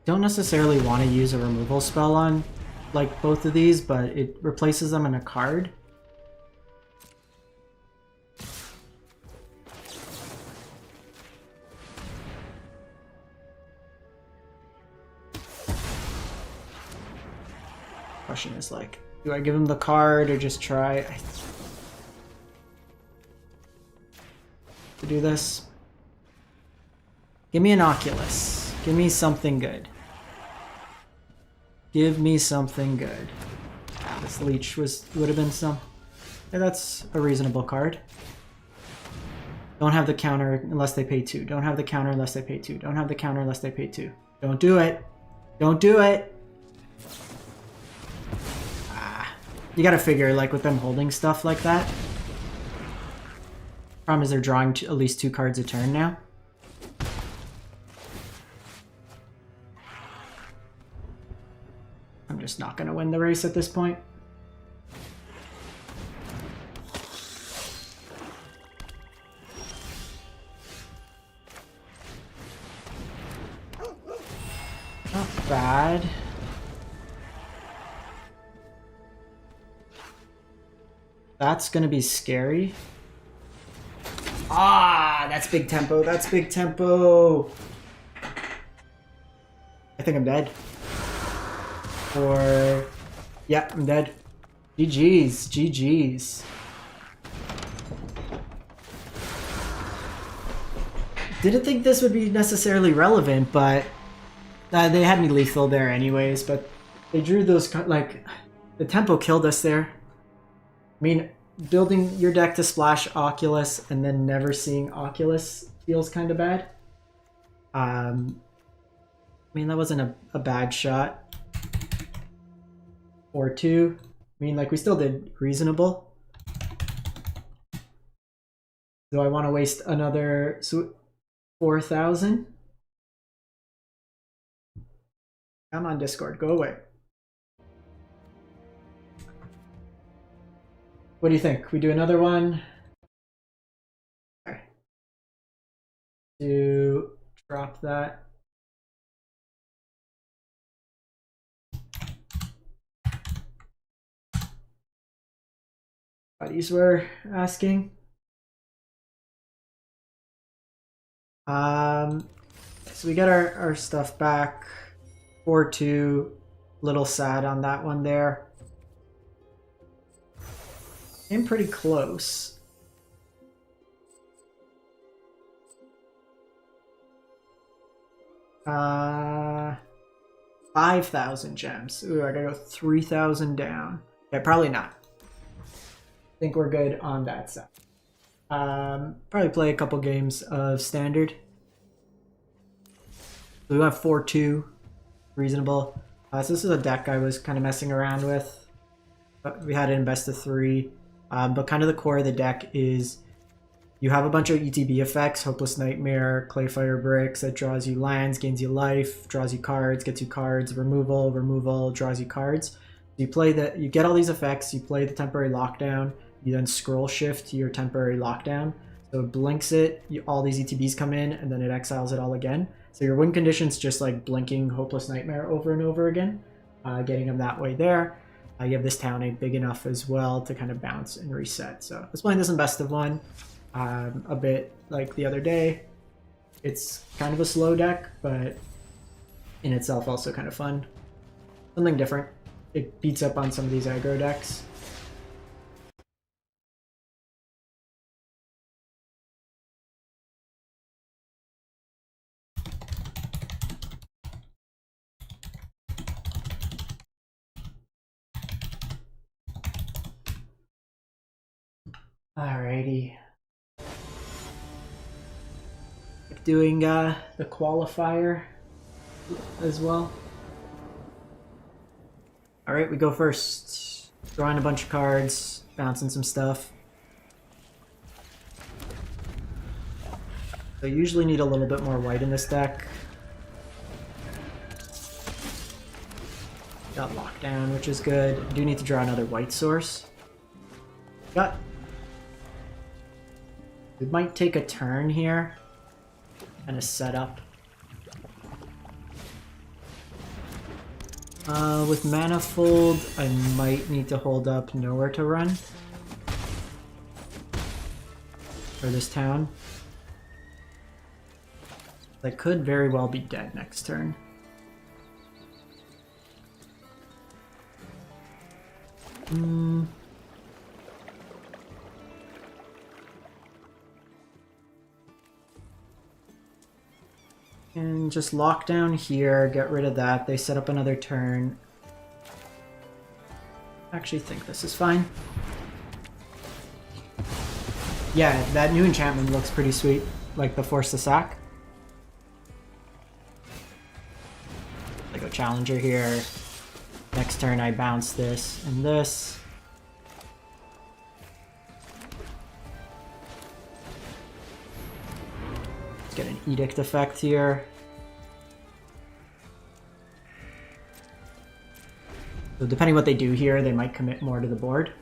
Don't necessarily want to use a removal spell on like both of these, but it replaces them in a card. Question is like, do I give him the card or just try to do this? Give me an Oculus. Give me something good. Give me something good. This leech would have been some. Yeah, that's a reasonable card. Don't have the counter unless they pay 2. Don't have the counter unless they pay 2. Don't have the counter unless they pay 2. Don't do it. Don't do it. You gotta figure, like, with them holding stuff like that. Problem is they're drawing at least 2 cards a turn now. I'm just not gonna win the race at this point. Not bad. That's gonna be scary. Ah, that's big tempo. That's big tempo. I think I'm dead. Or, yeah, I'm dead. GG's, GG's. Didn't think this would be necessarily relevant, but they had me lethal there anyways, but they drew those, like, the tempo killed us there. I mean, building your deck to splash Oculus and then never seeing Oculus feels kind of bad. I mean, that wasn't a bad shot. Or 2. I mean, like, we still did reasonable. Do I want to waste another 4,000? Come on, Discord, go away. What do you think? We do another one? Okay. To drop that. Buddies were asking. So we get our stuff back. 4-2. Little sad on that one there. Came pretty close. Uh, 5,000 gems. Ooh, I gotta go 3,000 down. Yeah, probably not. Think we're good on that side. Probably play a couple games of standard. So we have 4-2, reasonable. So this is a deck I was kind of messing around with. But we had it in best of 3. But kind of the core of the deck is you have a bunch of ETB effects, Hopeless Nightmare, Clayfire Bricks that draws you lands, gains you life, draws you cards, gets you cards, removal, draws you cards. You play that, you get all these effects, you play the temporary lockdown. You then scroll shift to your temporary lockdown. So it blinks it, all these ETBs come in, and then it exiles it all again. So your win condition's just like blinking Hopeless Nightmare over and over again, getting them that way there. You have this town big enough as well to kind of bounce and reset. So I was playing this in best of 1, a bit like the other day. It's kind of a slow deck, but in itself also kind of fun. Something different. It beats up on some of these aggro decks. Alrighty. Doing the qualifier as well. Alright, we go first. Drawing a bunch of cards, bouncing some stuff. So I usually need a little bit more white in this deck. Got lockdown, which is good. I do need to draw another white source. Got... We might take a turn here. And a setup. With Manifold, I might need to hold up Nowhere to Run. For this town. That could very well be dead next turn. And just lock down here, get rid of that. They set up another turn. I actually think this is fine. Yeah, that new enchantment looks pretty sweet. Like the Force to Sack. I go Challenger here. Next turn I bounce this and this. Get an Edict effect here. So depending what they do here, they might commit more to the board.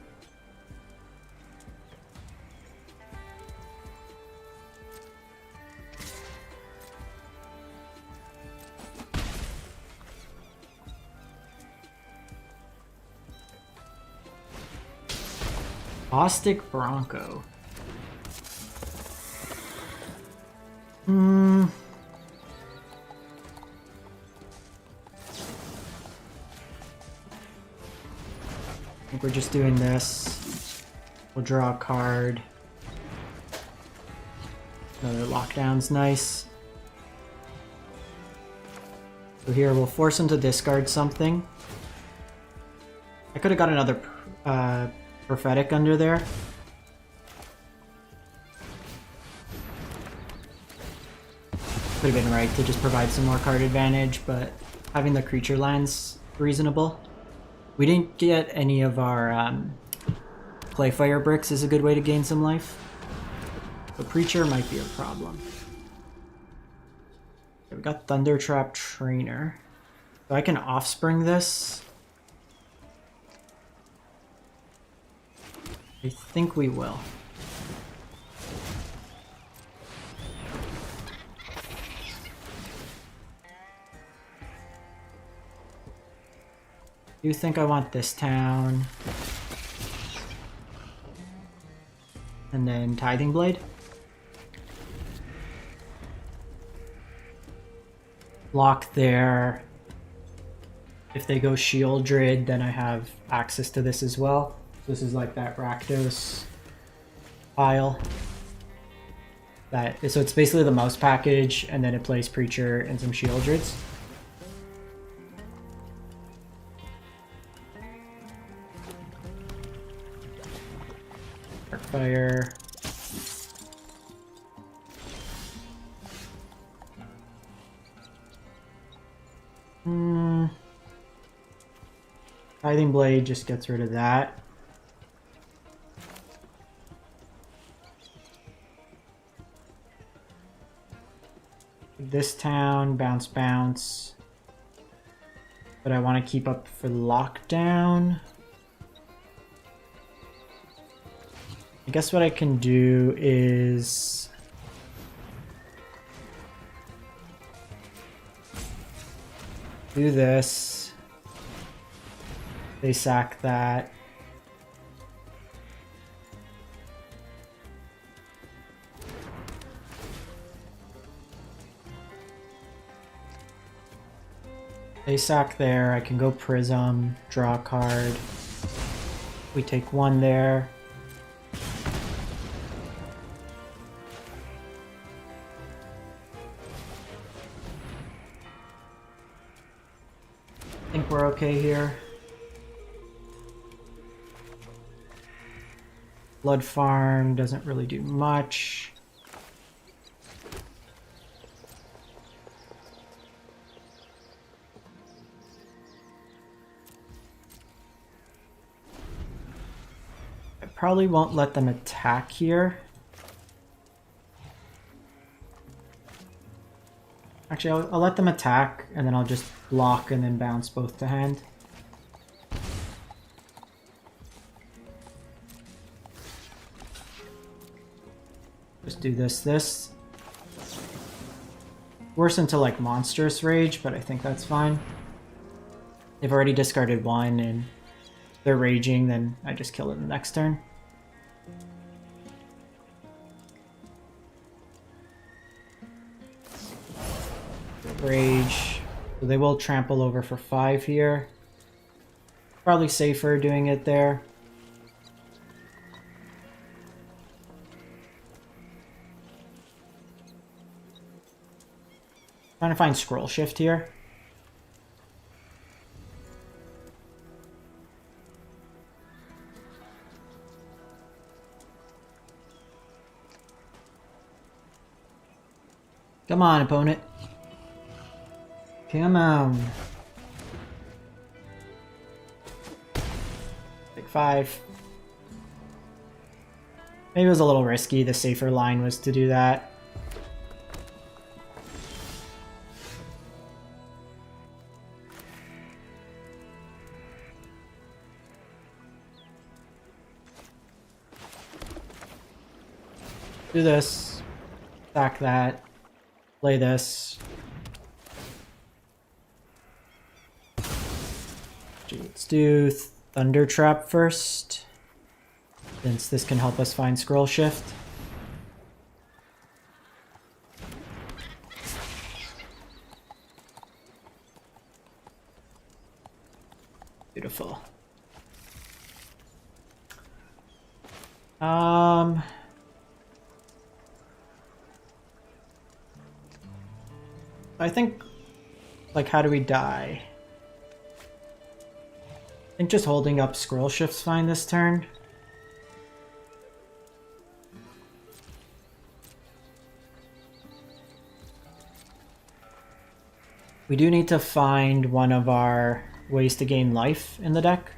Caustic Bronco. I think we're just doing this. We'll draw a card. Another lockdown's nice. So here we'll force him to discard something. I could have got another Prophetic under there. Could have been right to just provide some more card advantage, but having the creature land's reasonable. We didn't get any of our Clayfire bricks is a good way to gain some life. So creature might be a problem. Okay, we got Thundertrap Trainer. So I can offspring this. I think we will. Do you think I want this town? And then Tithing Blade? Block there. If they go Shieldred, then I have access to this as well. This is like that Rakdos pile. So it's basically the mouse package, and then it plays Preacher and some Shieldreds. Fire. Tithing Blade just gets rid of that. This town, bounce, bounce. But I want to keep up for lockdown. I guess what I can do is do this. They sack that. They sack there. I can go Prism, draw a card. We take one there. I think we're okay here. Blood Farm doesn't really do much. probably won't let them attack here. Actually, I'll let them attack, and then I'll just block and then bounce both to hand. Just do this. Worse into like Monstrous Rage, but I think that's fine. They've already discarded one, and they're raging, then I just kill it the next turn. Rage. So they will trample over for 5 here. Probably safer doing it there. Trying to find Scroll Shift here. Come on, opponent. Come on. Take 5. Maybe it was a little risky. The safer line was to do that. Do this. Stack that. Play this. Let's do Thunder Trap first, since this can help us find Scroll Shift. Beautiful. I think, like, how do we die? I think just holding up Scroll Shift's fine this turn. We do need to find one of our ways to gain life in the deck.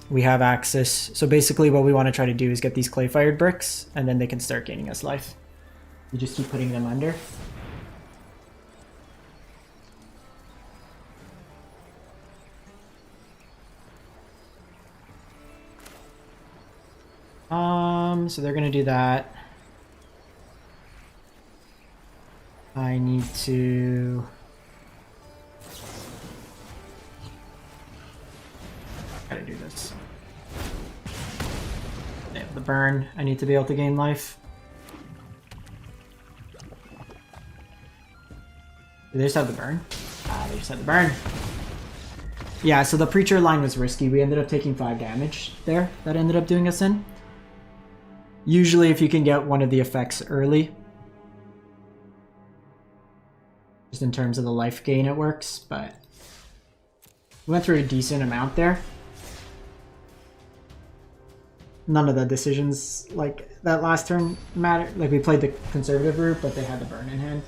We have access, so basically what we want to try to do is get these clay-fired bricks, and then they can start gaining us life. You just keep putting them under. So they're gonna do that. I need to... Gotta do this. They have the burn. I need to be able to gain life. Do they just have the burn? Ah, they just have the burn. Yeah, so the Preacher line was risky. We ended up taking 5 damage there. That ended up doing us in. Usually if you can get one of the effects early, just in terms of the life gain, it works, but we went through a decent amount there. None of the decisions, like, that last turn mattered. Like, we played the conservative route, but they had the burn in hand.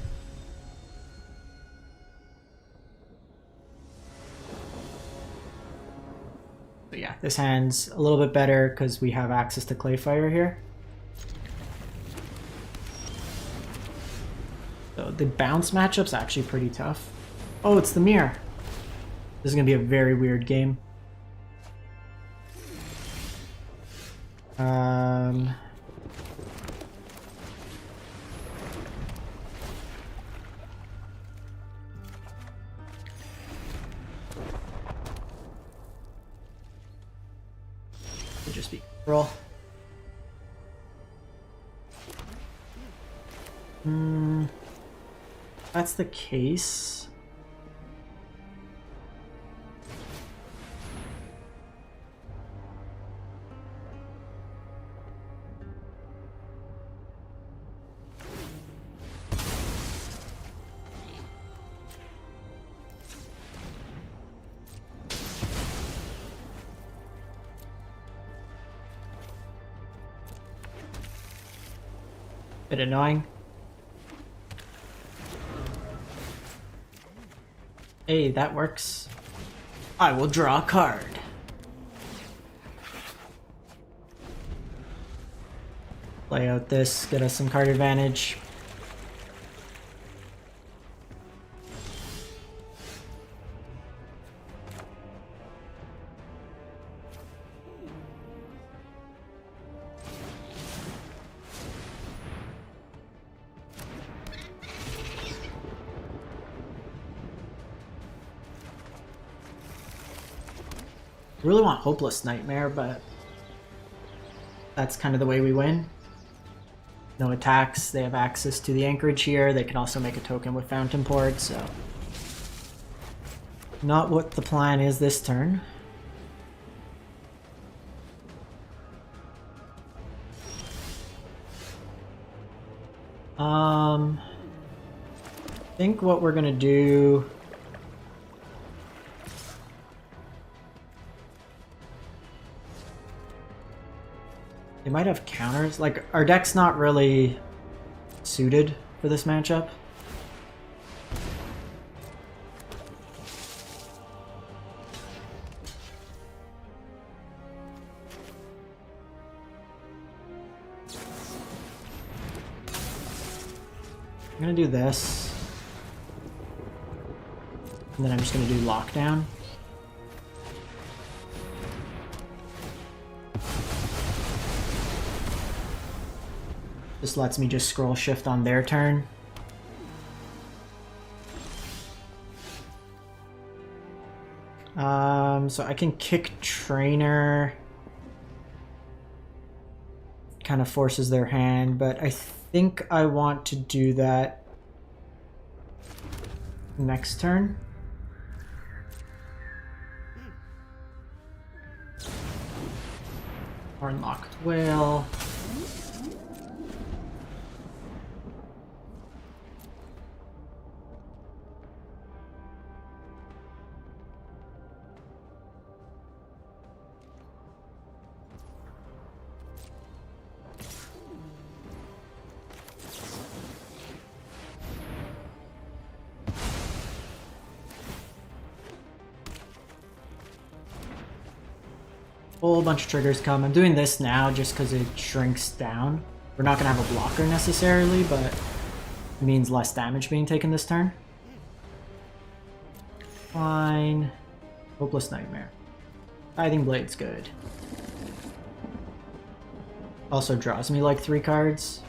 But yeah, this hand's a little bit better because we have access to Clayfire here. So the bounce matchup's actually pretty tough. Oh, it's the mirror. This is gonna be a very weird game. Could just be roll. That's the case. Bit annoying. Hey, that works. I will draw a card. Play out this, get us some card advantage. I really want Hopeless Nightmare, but that's kind of the way we win. No attacks, they have access to the anchorage here, they can also make a token with Fountain Port, so... Not what the plan is this turn. I think what we're gonna do... They might have counters. Like, our deck's not really suited for this matchup. I'm gonna do this. And then I'm just gonna do Lockdown. This lets me just scroll shift on their turn. So I can kick Trainer. Kind of forces their hand, but I think I want to do that next turn. Or Unlocked Whale. Whole bunch of triggers come. I'm doing this now just because it shrinks down. We're not going to have a blocker necessarily, but it means less damage being taken this turn. Fine. Hopeless Nightmare. Tithing Blade's good. Also draws me like 4 cards.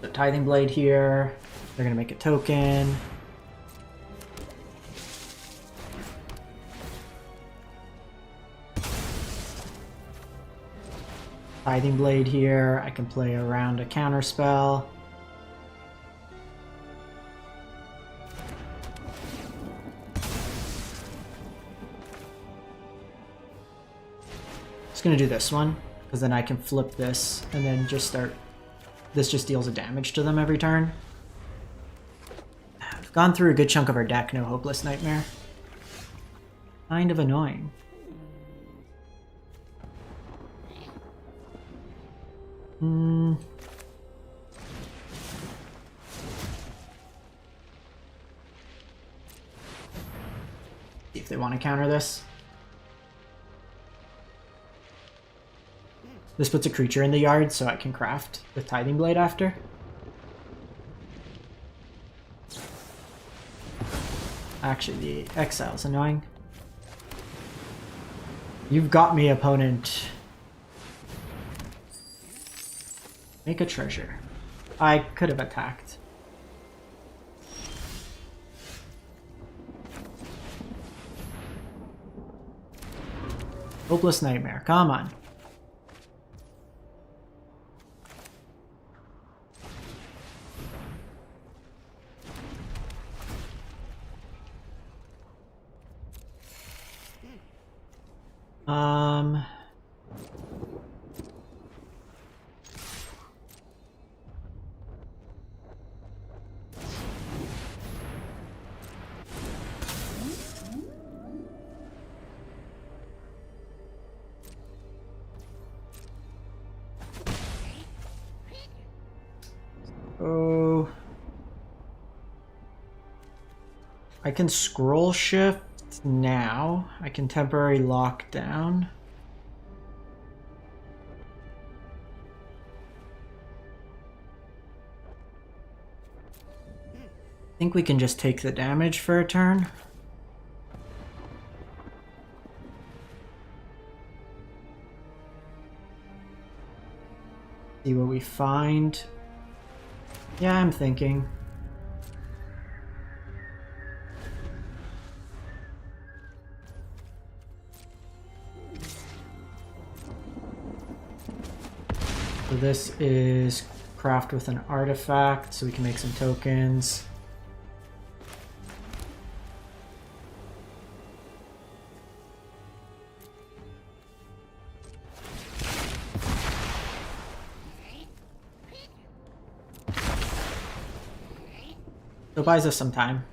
The Tithing Blade here. They're gonna make a token. Tithing Blade here. I can play around a counter spell. Just gonna do this one, because then I can flip this and then just start. This just deals a damage to them every turn. I've gone through a good chunk of our deck, no Hopeless Nightmare. Kind of annoying. See if they want to counter this. This puts a creature in the yard, so I can craft the Tithing Blade after. Actually, the exile's annoying. You've got me, opponent. Make a treasure. I could have attacked. Hopeless Nightmare, come on. I can scroll shift now. I can temporary lock down. I think we can just take the damage for a turn. See what we find. Yeah, I'm thinking. So this is craft with an artifact, so we can make some tokens. So it buys us some time.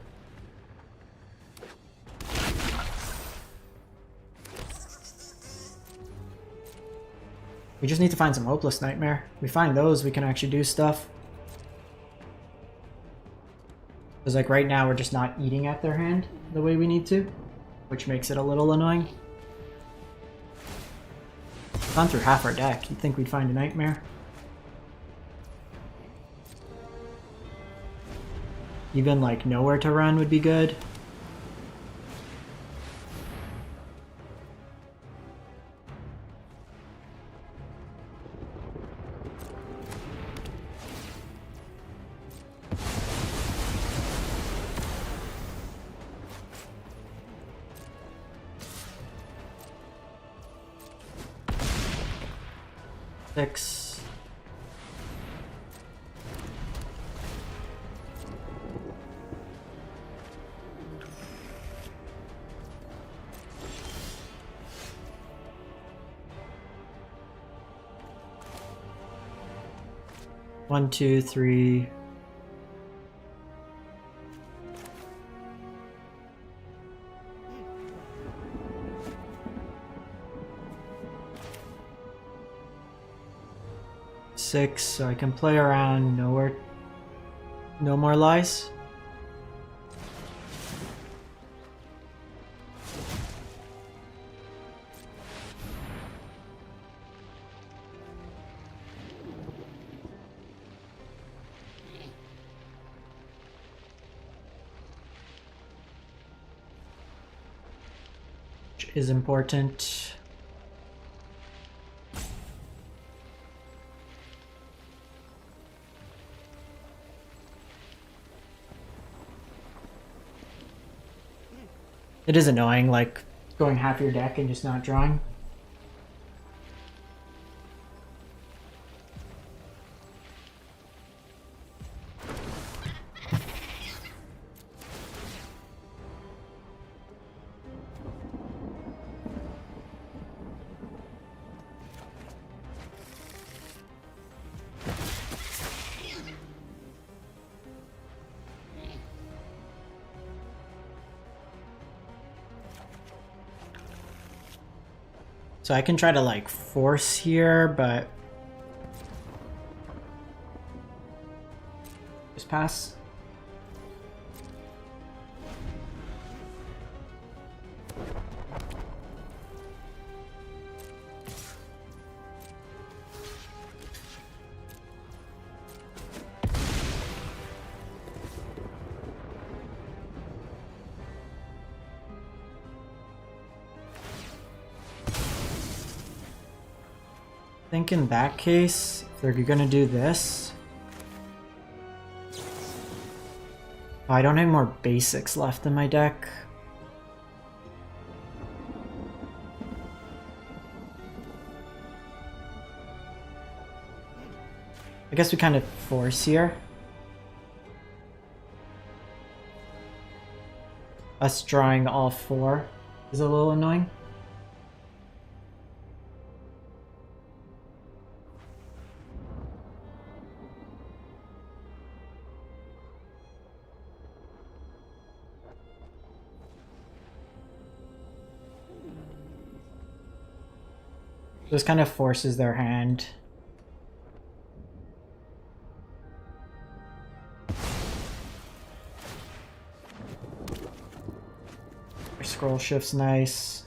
We just need to find some Hopeless Nightmare. We find those, we can actually do stuff. Because like right now we're just not eating at their hand the way we need to, which makes it a little annoying. Gone through half our deck, you'd think we'd find a Nightmare. Even like nowhere to run would be good. Six. One, two, three. Six, so I can play around nowhere. No more lies. Which is important. It is annoying, like, going half your deck and just not drawing. So I can try to like force here, but just pass. I think in that case, if they're gonna do this... Oh, I don't have more basics left in my deck. I guess we kind of force here. Us drawing all four is a little annoying. This kind of forces their hand. scroll shift's nice.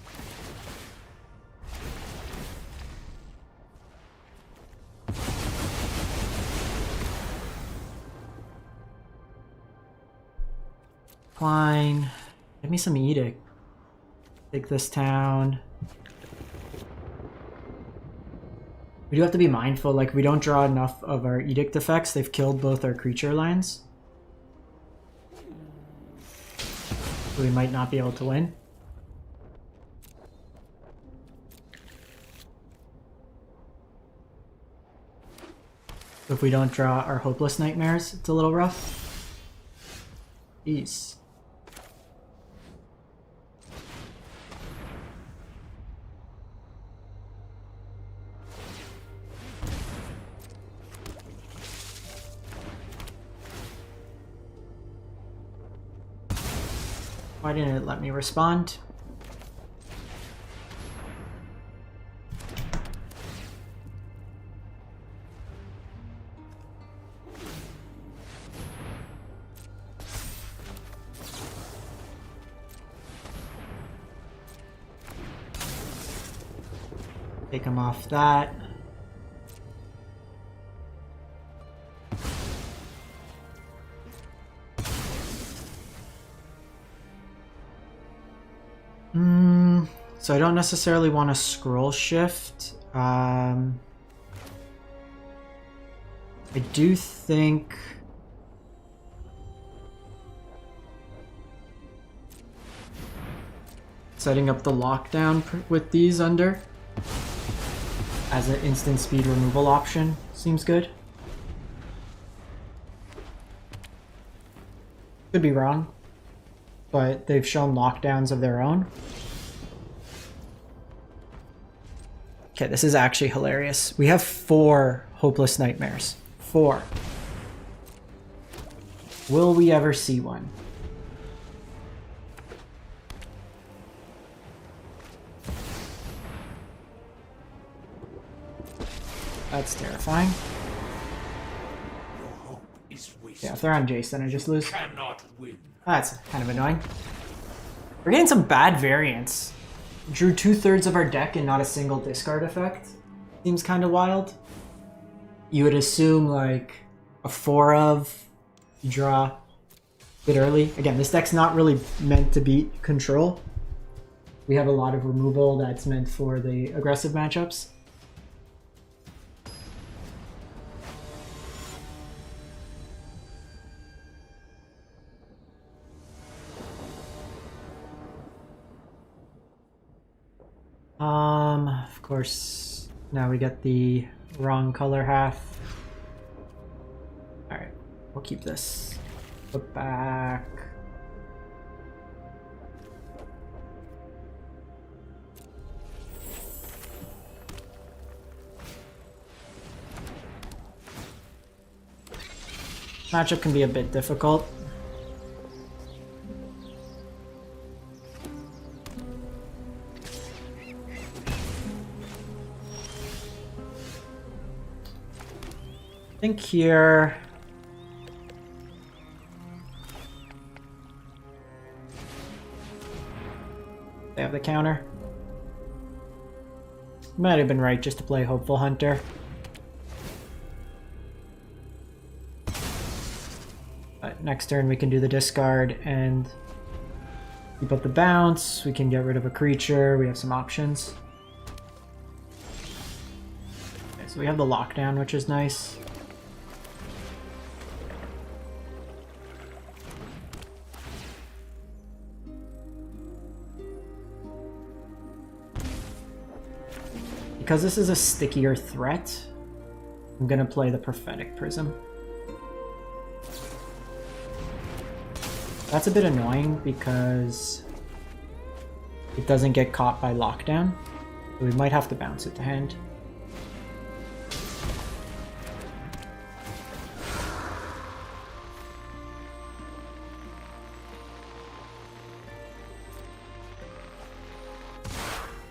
Fine. Give me some edict. Take this town. We do have to be mindful, like we don't draw enough of our edict effects. They've killed both our creature lines. So we might not be able to win. So if we don't draw our hopeless nightmares, it's a little rough. Jeez. Why didn't it let me respond? Take him off that. So I don't necessarily want to scroll shift. I do think setting up the lockdown with these under as an instant speed removal option seems good. Could be wrong, but they've shown lockdowns of their own. Okay, this is actually hilarious. We have 4 hopeless nightmares. 4. Will we ever see one? That's terrifying. Yeah, if they're on Jason, I just lose. That's kind of annoying. We're getting some bad variants. Drew 2/3 of our deck and not a single discard effect. Seems kind of wild. You would assume like a 4 of, you draw a bit early. Again, this deck's not really meant to beat control. We have a lot of removal that's meant for the aggressive matchups. Of course, now we get the wrong color half. Alright, we'll keep this. Put back. Matchup can be a bit difficult. I think here they have the counter. Might have been right just to play Hopeful Hunter. But next turn we can do the discard and keep up the bounce. We can get rid of a creature. We have some options. Okay, so we have the lockdown, which is nice. Because this is a stickier threat, I'm gonna play the Prophetic Prism. That's a bit annoying because it doesn't get caught by lockdown. So we might have to bounce it to hand.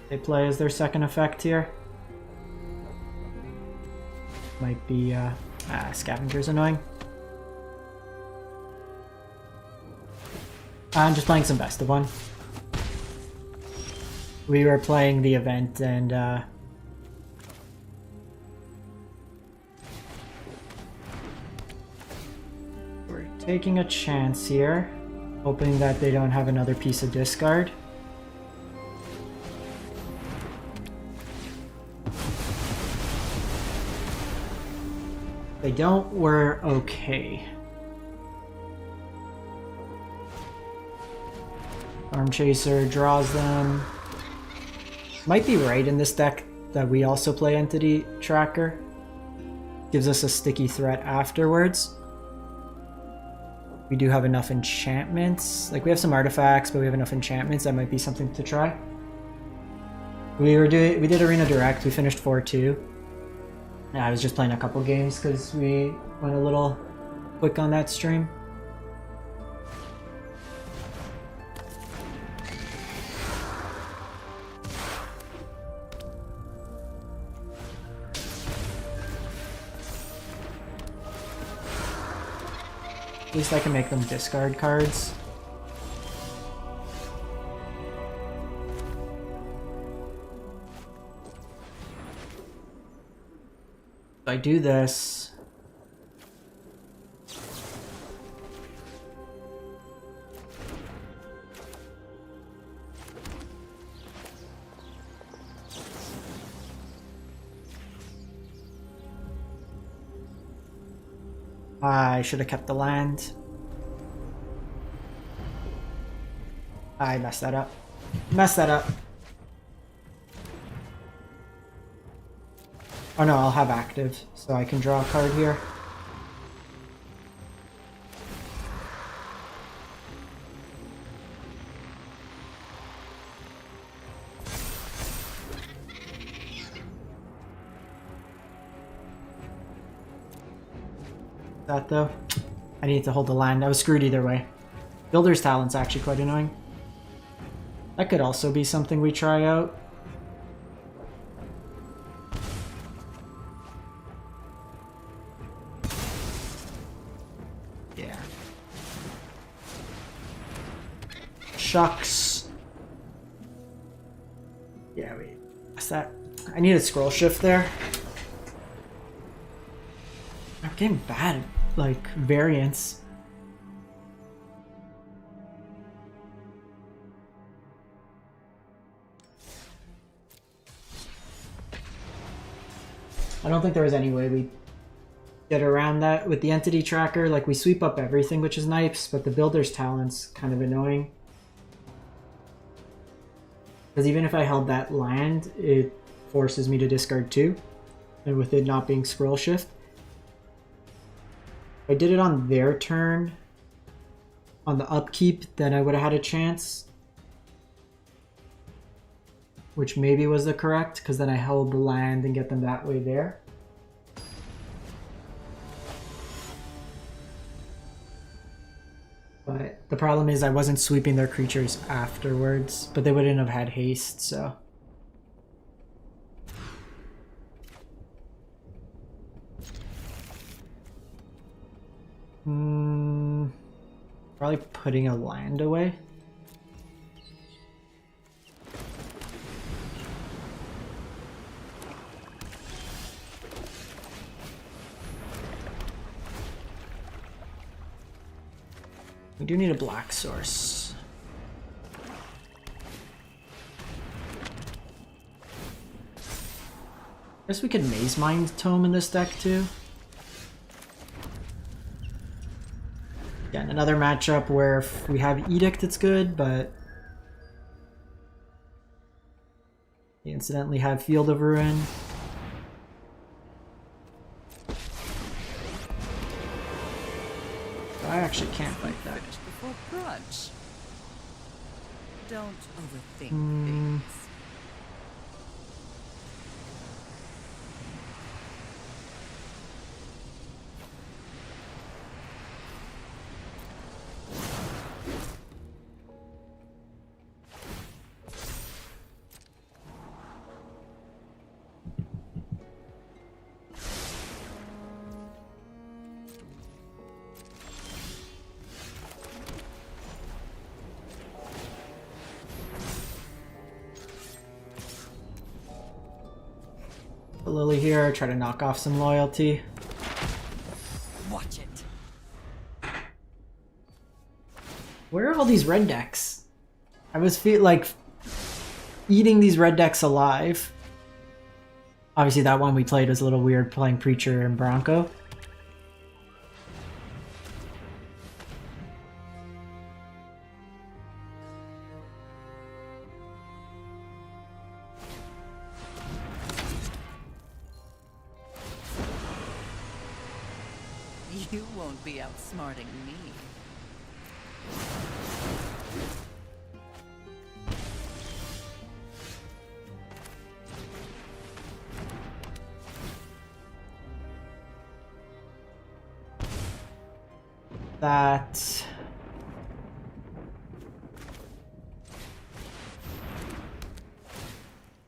They play as their second effect here. Might be, Scavenger's annoying. I'm just playing some best of one. We were playing the event and we're taking a chance here, hoping that they don't have another piece of discard. If they don't, we're okay. Arm Chaser draws them. Might be right in this deck that we also play Entity Tracker. Gives us a sticky threat afterwards. We do have enough enchantments. Like, we have some artifacts, but we have enough enchantments. That might be something to try. We did Arena Direct. We finished 4-2. Yeah, I was just playing a couple games because we went a little quick on that stream. At least I can make them discard cards. If I do this, I should have kept the land. I messed that up. Messed that up. Oh no, I'll have active, so I can draw a card here. That though, I need to hold the land. I was screwed either way. Builder's Talent's actually quite annoying. That could also be something we try out. Yeah. Shucks. Yeah, wait. What's that? I need a scroll shift there. I'm getting bad, like, variants. I don't think there was any way we get around that with the Entity Tracker. Like, we sweep up everything, which is nice, but the Builder's Talent's kind of annoying. Because even if I held that land, it forces me to discard 2. And with it not being scroll shift. If I did it on their turn, on the upkeep, then I would have had a chance. Which maybe was the correct, because then I held the land and get them that way there. But the problem is I wasn't sweeping their creatures afterwards, but they wouldn't have had haste, so. Probably putting a land away. We do need a black source. Guess we could Maze Mind Tome in this deck too. Again, another matchup where if we have Edict, it's good, but we incidentally have Field of Ruin. I actually can't fight that. Before brunch. Don't overthink things. a Lily here, try to knock off some loyalty. Watch it. Where are all these red decks? I was like eating these red decks alive. Obviously that one we played was a little weird, playing Preacher and Bronco. You won't be outsmarting me. That...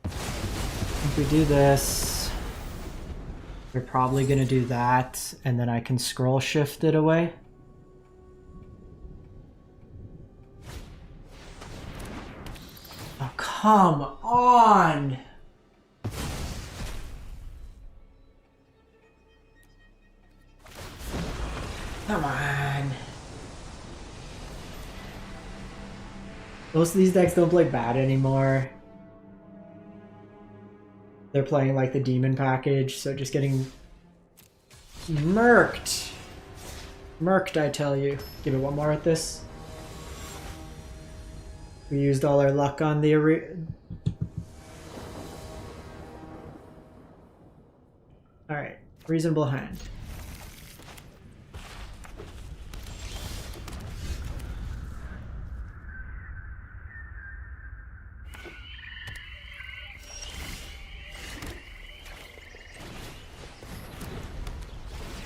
if we do this, we're probably gonna do that, and then I can scroll shift it away. Oh, come on! Come on. Most of these decks don't play bad anymore. They're playing like the demon package, so just getting murked. Murked, I tell you. Give it one more at this. We used all our luck on the Alright, reasonable hand.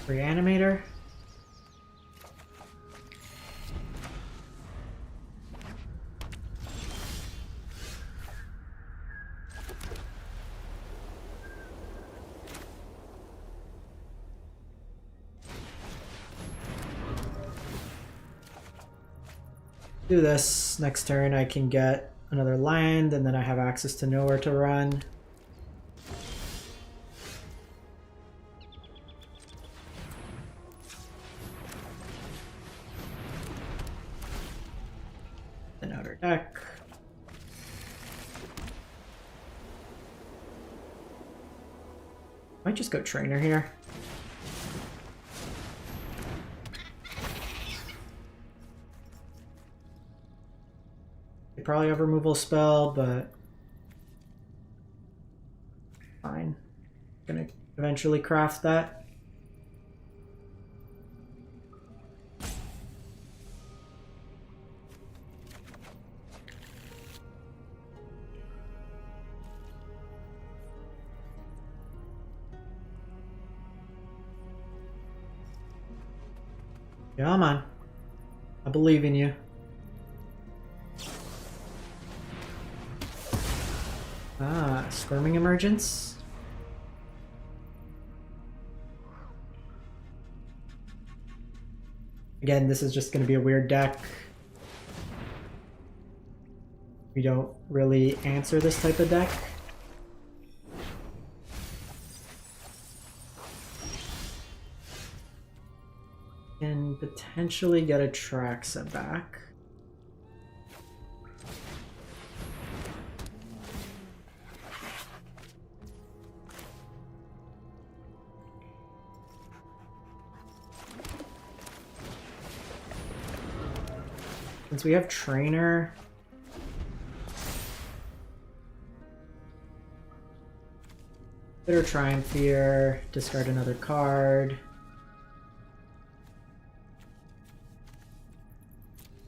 Reanimator. Do this. Next turn I can get another land, and then I have access to nowhere to run. An outer deck. Might just go trainer here. They probably have removal spell, but fine. Gonna eventually craft that. Come on. I believe in you. Ah, Squirming Emergence. Again, this is just going to be a weird deck. We don't really answer this type of deck. Can potentially get a Traxa back. Since we have Trainer, Bitter Triumph here, discard another card.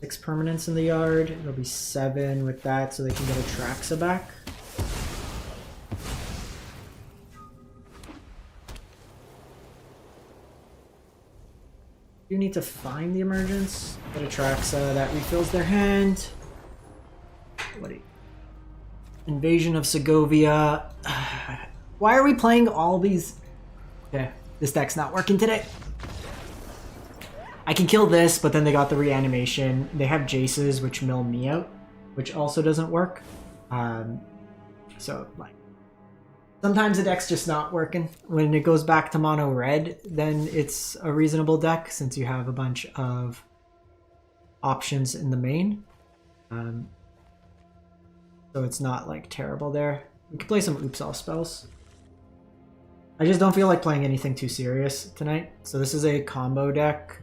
6 permanents in the yard. It'll be 7 with that, so they can get a Traxa back. You need to find the emergence. Get a Traxa that refills their hand. What? Invasion of Segovia. Why are we playing all these? Okay, this deck's not working today. I can kill this, but then they got the reanimation. They have Jaces, which mill me out, which also doesn't work. So, like, Sometimes the deck's just not working. When it goes back to mono red, then it's a reasonable deck since you have a bunch of options in the main. So it's not like terrible there. We could play some oops all spells. I just don't feel like playing anything too serious tonight. So this is a combo deck.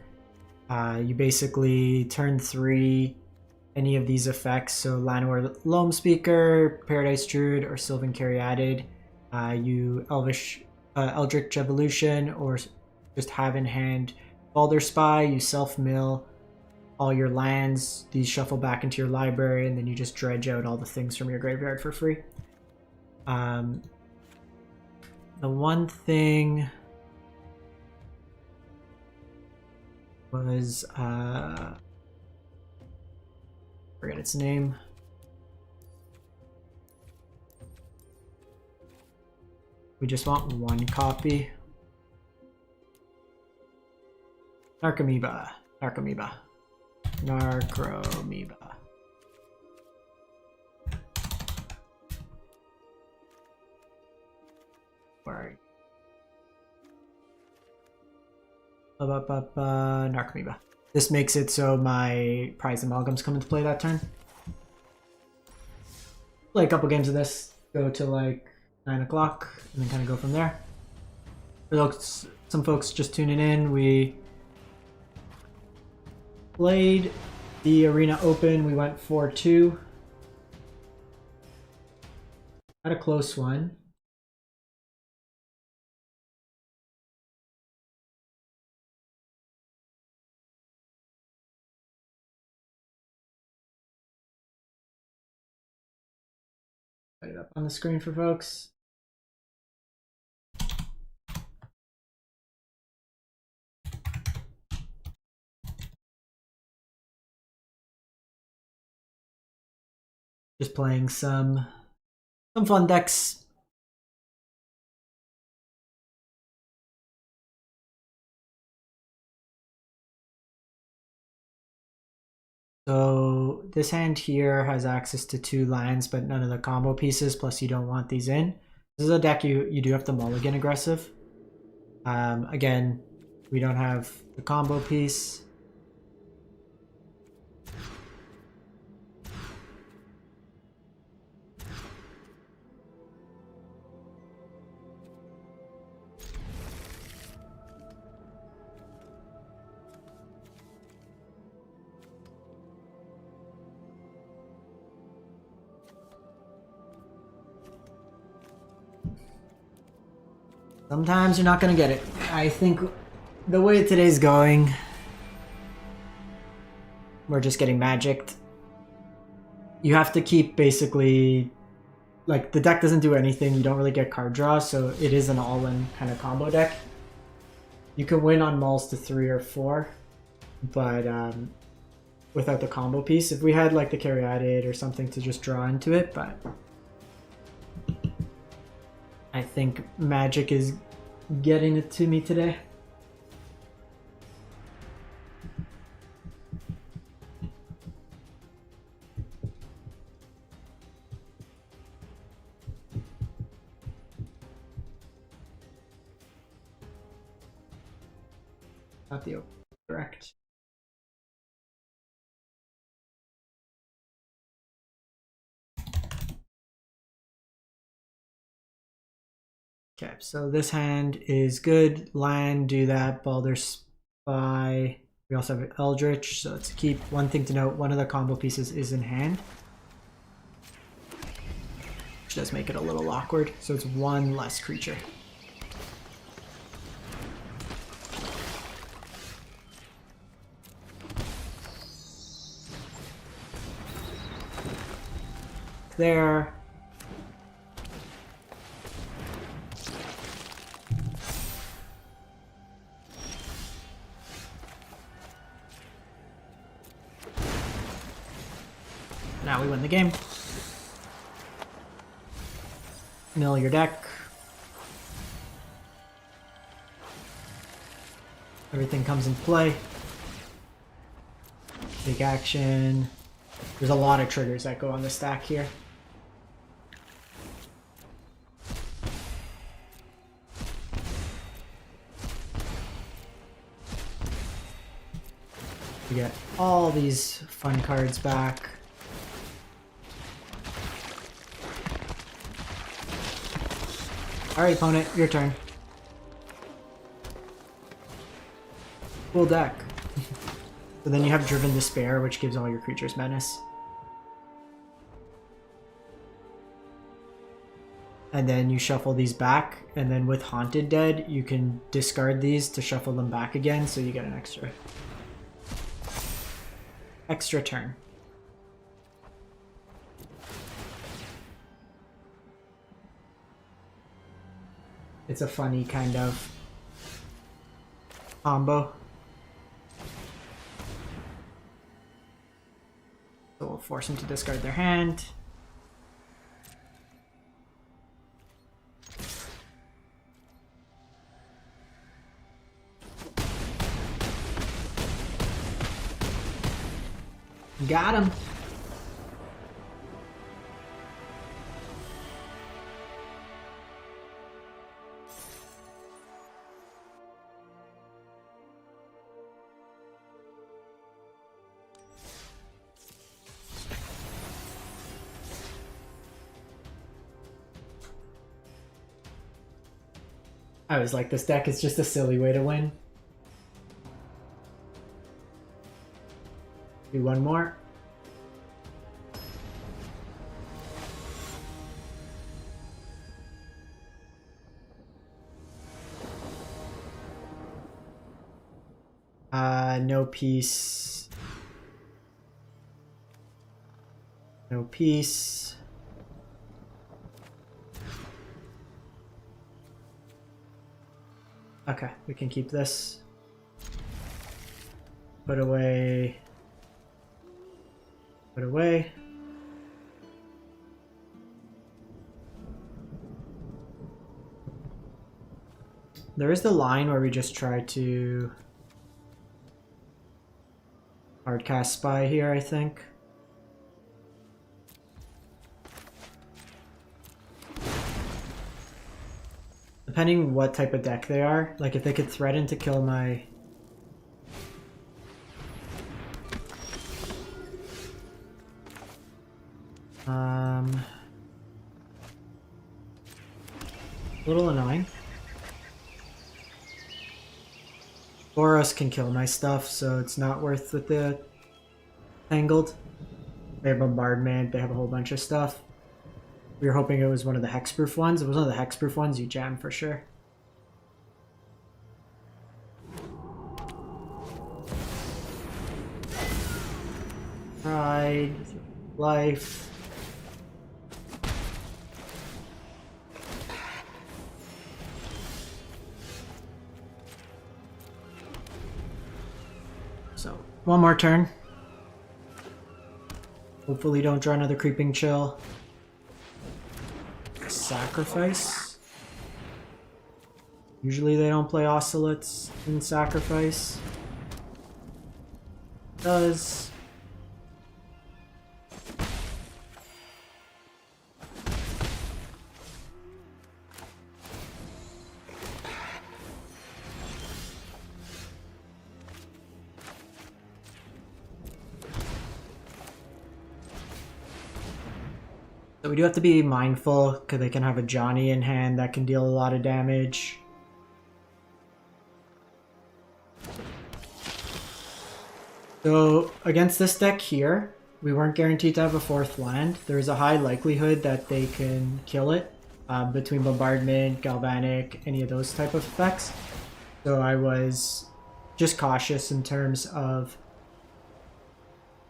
You basically turn 3 any of these effects. So Llanowar Loam Speaker, Paradise Druid, or Sylvan Caryatid. You Eldritch Evolution, or just have in hand Balder Spy. You self-mill all your lands. These shuffle back into your library, and then you just dredge out all the things from your graveyard for free. The one thing was forget its name. We just want one copy. Narcomoeba. Narcomoeba. Narcomoeba. Where are you? Narcomoeba. This makes it so my prize amalgams come into play that turn. Play a couple games of this, go to like 9 o'clock, and then kind of go from there. For those, some folks just tuning in, we played the Arena Open. We went 4-2. Had a close one. Put it up on the screen for folks. Just playing some fun decks. So this hand here has access to 2 lands, but none of the combo pieces, plus you don't want these in. This is a deck you do have to mulligan aggressive. Again, we don't have the combo piece. Sometimes you're not going to get it. I think the way today's going, we're just getting magicked. You have to keep basically, like, the deck doesn't do anything. You don't really get card draw, so it is an all-in kind of combo deck. You can win on mulls to 3 or 4, but without the combo piece. If we had like the Caryatid or something to just draw into it, but I think Magic is getting it to me today. Not the direct. Okay, so this hand is good. Land, do that. Balder Spy. We also have Eldritch, so let's keep. One thing to note, one of the combo pieces is in hand. Which does make it a little awkward, so it's one less creature. There. Now we win the game. Mill your deck. Everything comes into play. Big action. There's a lot of triggers that go on the stack here. You get all these fun cards back. Alright, opponent, your turn. Cool deck. So then you have Driven Despair, which gives all your creatures menace. And then you shuffle these back, and then with Haunted Dead, you can discard these to shuffle them back again, so you get an extra turn. It's a funny kind of combo. So we'll force them to discard their hand. Got him. I was like, this deck is just a silly way to win. Do one more. No peace. No peace. Okay, we can keep this. Put away. Put away. There is the line where we just try to hardcast Spy here, I think. Depending what type of deck they are, like if they could threaten to kill my a little annoying. Boros can kill my stuff, so it's not worth with the Tangled. They have Bombardment, they have a whole bunch of stuff. We were hoping it was one of the hexproof ones. If it was one of the hexproof ones, you jam for sure. Pride, life. So, one more turn. Hopefully don't draw another Creeping Chill. Sacrifice. Usually they don't play Oscillates in Sacrifice. Does. So we do have to be mindful because they can have a Johnny in hand that can deal a lot of damage. So against this deck here, we weren't guaranteed to have a fourth land. There's a high likelihood that they can kill it between Bombardment, Galvanic, any of those type of effects. So I was just cautious in terms of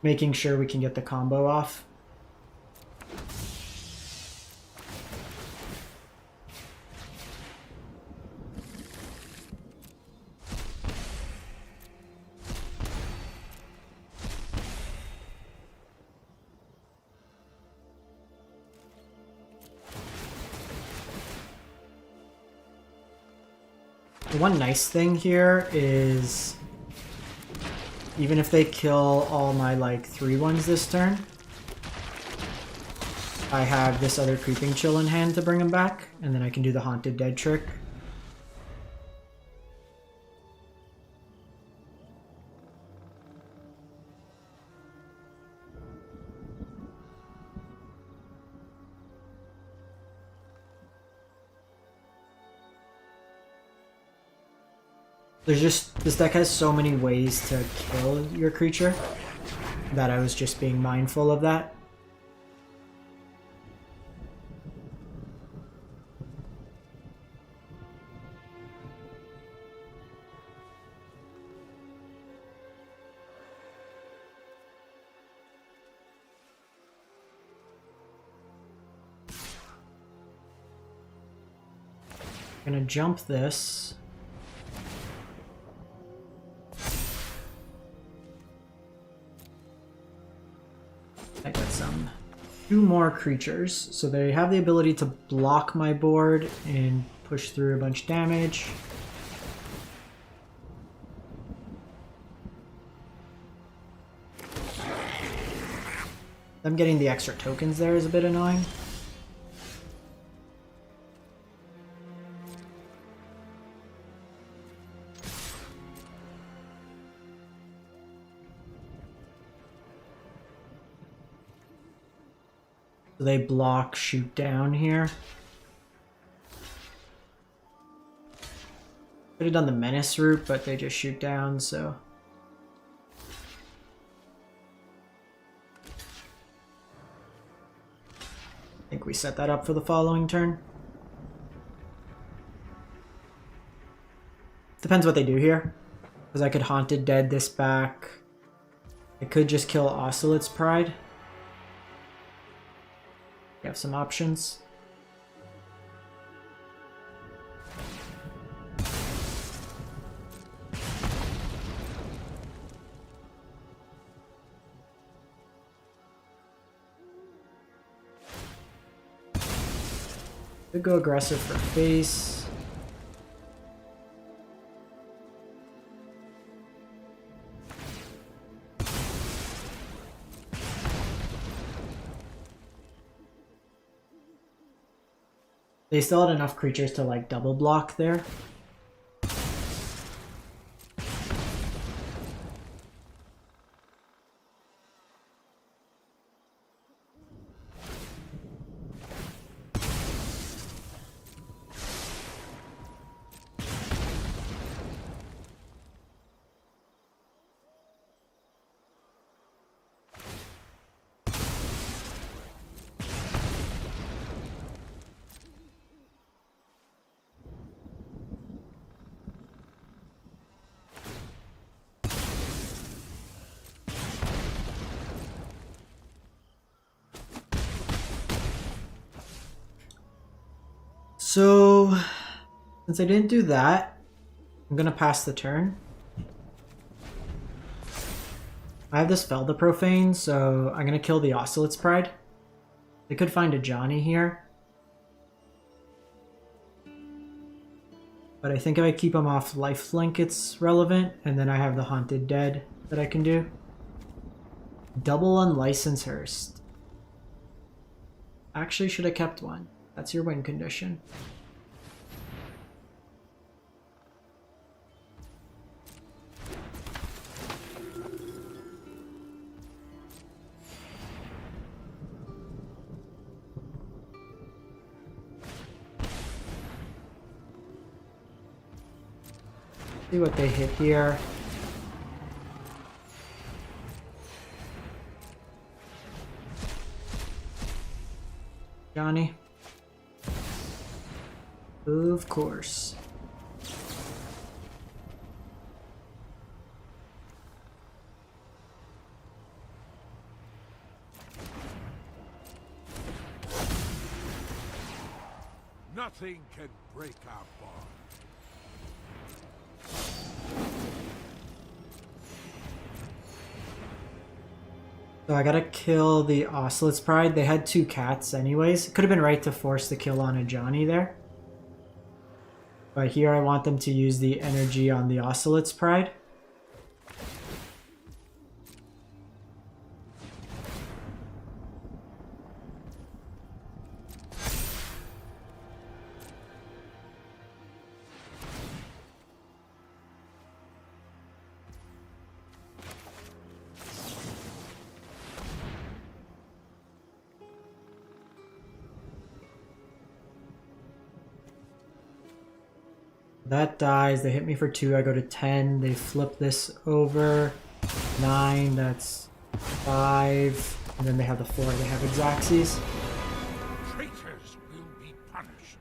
making sure we can get the combo off. The one nice thing here is even if they kill all my like 3/1s this turn, I have this other Creeping Chill in hand to bring them back, and then I can do the Haunted Dead trick. There's just, this deck has so many ways to kill your creature that I was just being mindful of that. I'm gonna jump this. I got some 2 more creatures, so they have the ability to block my board and push through a bunch of damage. Them getting the extra tokens there is a bit annoying. So they block shoot down here. Could have done the menace route, but they just shoot down, so. I think we set that up for the following turn. Depends what they do here. Because I could Haunted Dead this back. I could just kill Ocelote's Pride. We have some options. Could go aggressive for face. They still had enough creatures to like double block there. So, since I didn't do that, I'm gonna pass the turn. I have this Felda Profane, so I'm gonna kill the Ocelote's Pride. They could find a Johnny here. But I think if I keep him off lifelink, it's relevant, and then I have the Haunted Dead that I can do. Double Unlicensed Hearst. Actually, should have kept one. That's your win condition. See what they hit here. Johnny. Of course. Nothing can break our bond. So I gotta kill the Ocelote's Pride. They had 2 cats anyways. Could have been right to force the kill on a Johnny there. But here I want them to use the energy on the Ocelote's Pride. That dies. They hit me for 2. I go to 10. They flip this over. 9. That's 5. And then they have the 4. They have Exaxes. Traitors will be punished.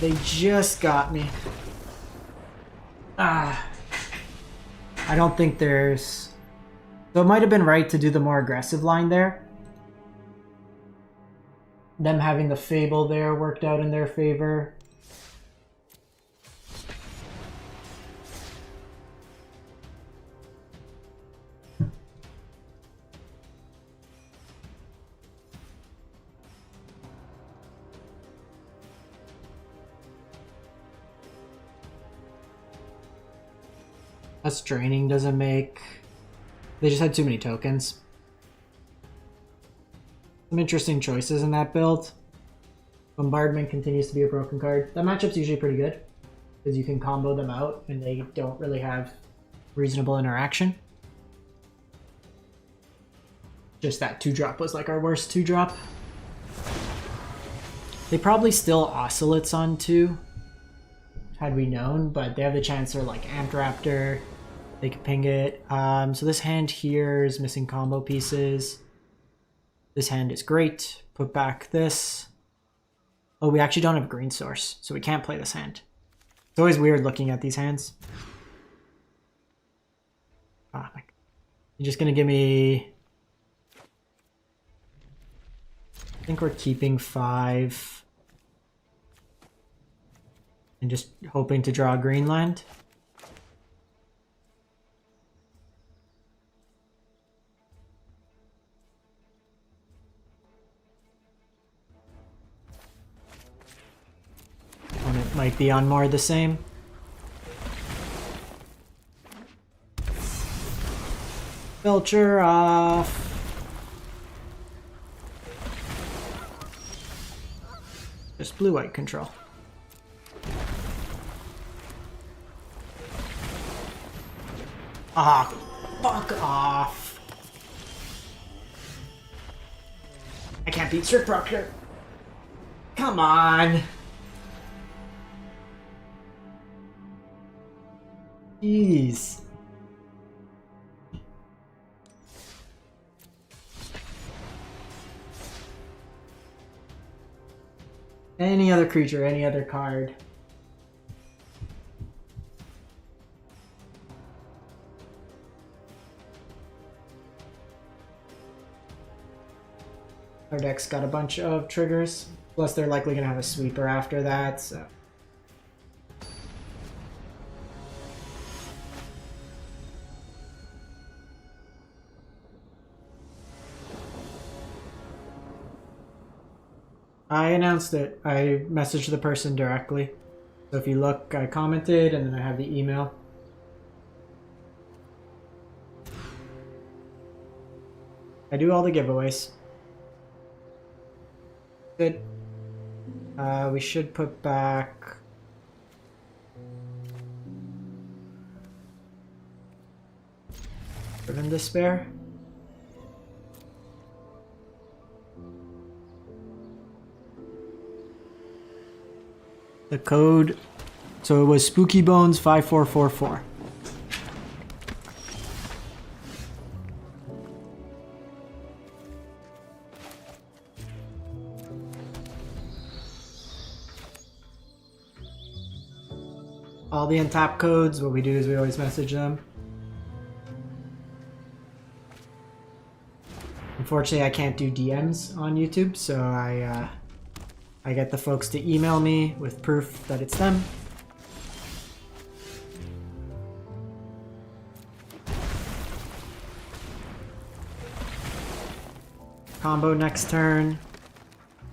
They just got me. Ah. I don't think there's... So it might have been right to do the more aggressive line there. Them having the Fable there worked out in their favor. Us draining doesn't make... They just had too many tokens. Some interesting choices in that build. Bombardment continues to be a broken card. That matchup's usually pretty good, because you can combo them out and they don't really have reasonable interaction. Just that 2-drop was like our worst 2-drop. They probably still oscillates on 2, had we known, but they have the chance they're like Amped Raptor. They can ping it. So this hand here is missing combo pieces. This hand is great. Put back this. Oh, we actually don't have green source, so we can't play this hand. It's always weird looking at these hands. Ah, you're just gonna give me... I think we're keeping 5. And just hoping to draw a green land. And it might be on more of the same. Filter off. Just blue-white control. Ah, fuck off. I can't beat Strict Proctor. Come on. Jeez. Any other creature, any other card. Our deck's got a bunch of triggers, plus they're likely going to have a sweeper after that, so... I announced it. I messaged the person directly. So if you look, I commented and then I have the email. I do all the giveaways. Good. We should put back... Driven Despair. The code, so it was Spooky Bones 5444. All the untap codes, what we do is we always message them. Unfortunately, I can't do DMs on YouTube, so I get the folks to email me with proof that it's them. Combo next turn.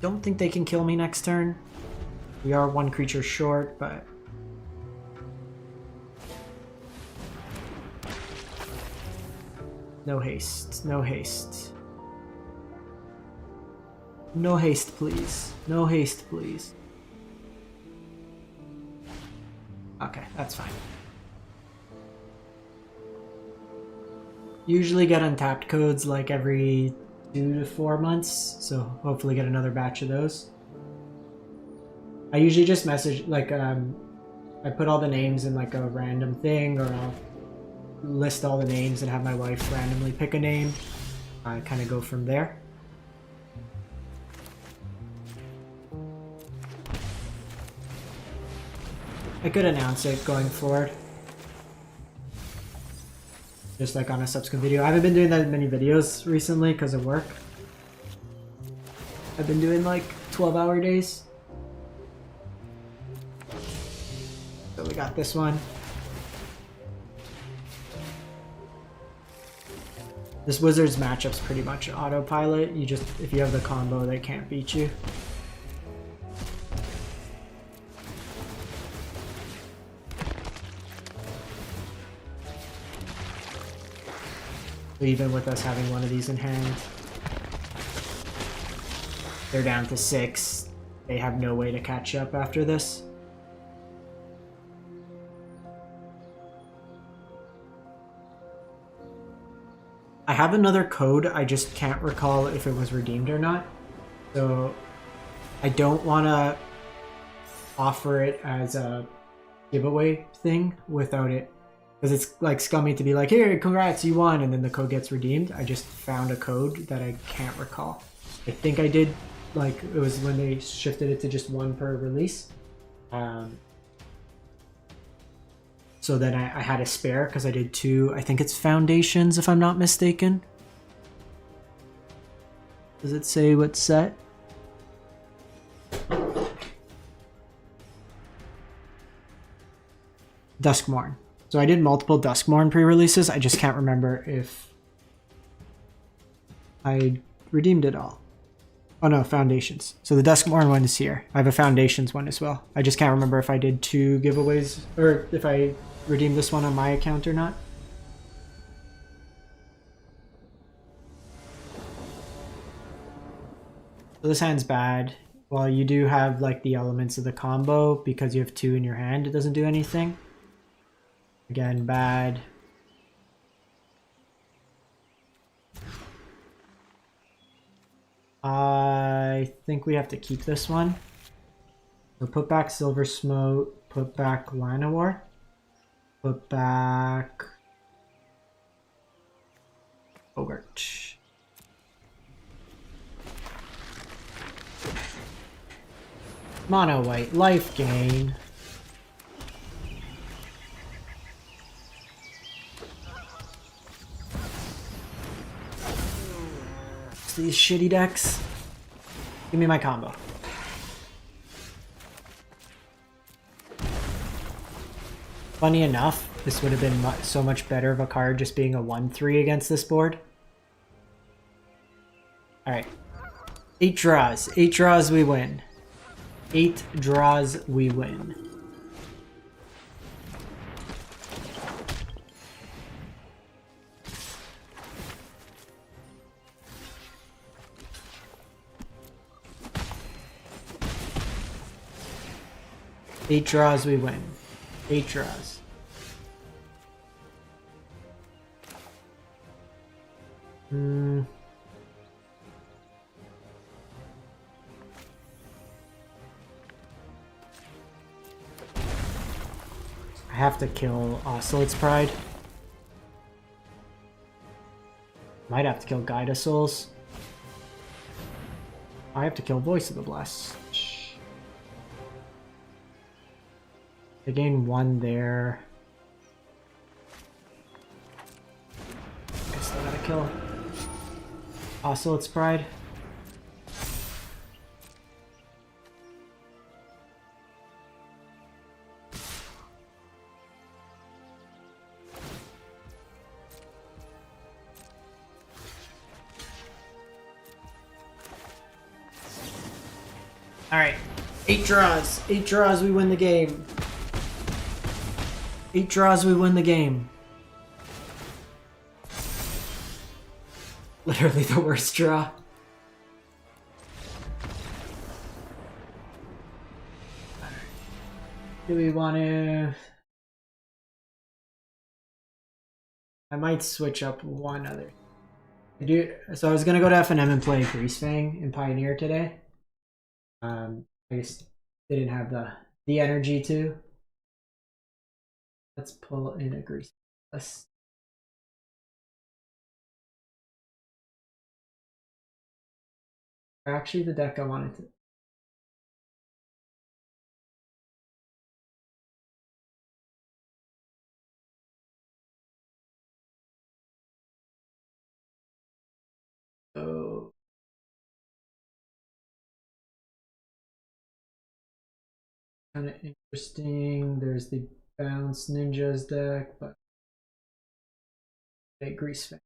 Don't think they can kill me next turn. We are 1 creature short, but... No haste, no haste. No haste, please. No haste, please. Okay, that's fine. Usually get untapped codes like every 2 to 4 months, so hopefully get another batch of those. I usually just message, like, I put all the names in like a random thing, or I'll list all the names and have my wife randomly pick a name. I kind of go from there. I could announce it going forward. Just like on a subsequent video. I haven't been doing that many videos recently because of work. I've been doing like 12-hour days. So we got this one. This Wizards matchup's pretty much autopilot. You just, if you have the combo, they can't beat you. Even with us having one of these in hand, they're down to 6. They have no way to catch up after this. I have another code, I just can't recall if it was redeemed or not. So I don't want to offer it as a giveaway thing without it. Because it's like scummy to be like, here, congrats, you won, and then the code gets redeemed. I just found a code that I can't recall. I think I did, like, it was when they shifted it to just 1 per release. So then I had a spare because I did 2, I think it's Foundations if I'm not mistaken. Does it say what set? Duskmourn. So I did multiple Duskmourn pre-releases, I just can't remember if I redeemed it all. Oh no, Foundations. So the Duskmourn one is here. I have a Foundations one as well. I just can't remember if I did 2 giveaways, or if I redeemed this one on my account or not. So this hand's bad. While you do have like the elements of the combo, because you have 2 in your hand, it doesn't do anything. Again, bad. I think we have to keep this one. So put back Silver Smoke, put back Llanowar, put back Bogart. Mono white, life gain. These shitty decks. Give me my combo. Funny enough, this would have been so much better of a card just being a 1/3 against this board. Alright. 8 draws. 8 draws we win. 8 draws we win. Eight draws we win. 8 draws. I have to kill Oscillate's Pride. Might have to kill Guide of Souls. I have to kill Voice of the Blessed. I gain 1 there. I still gotta kill Oscillate's Pride. Alright, 8 draws. 8 draws, we win the game. 8 draws, we win the game. Literally the worst draw. Do we want to... I might switch up one other. So I was gonna go to FNM and play Greasefang in Pioneer today. I just didn't have the energy to. Let's pull in a Grease. Actually, the deck I wanted to. So kind of interesting. There's the Bounce Ninjas deck, but okay, Greasefang.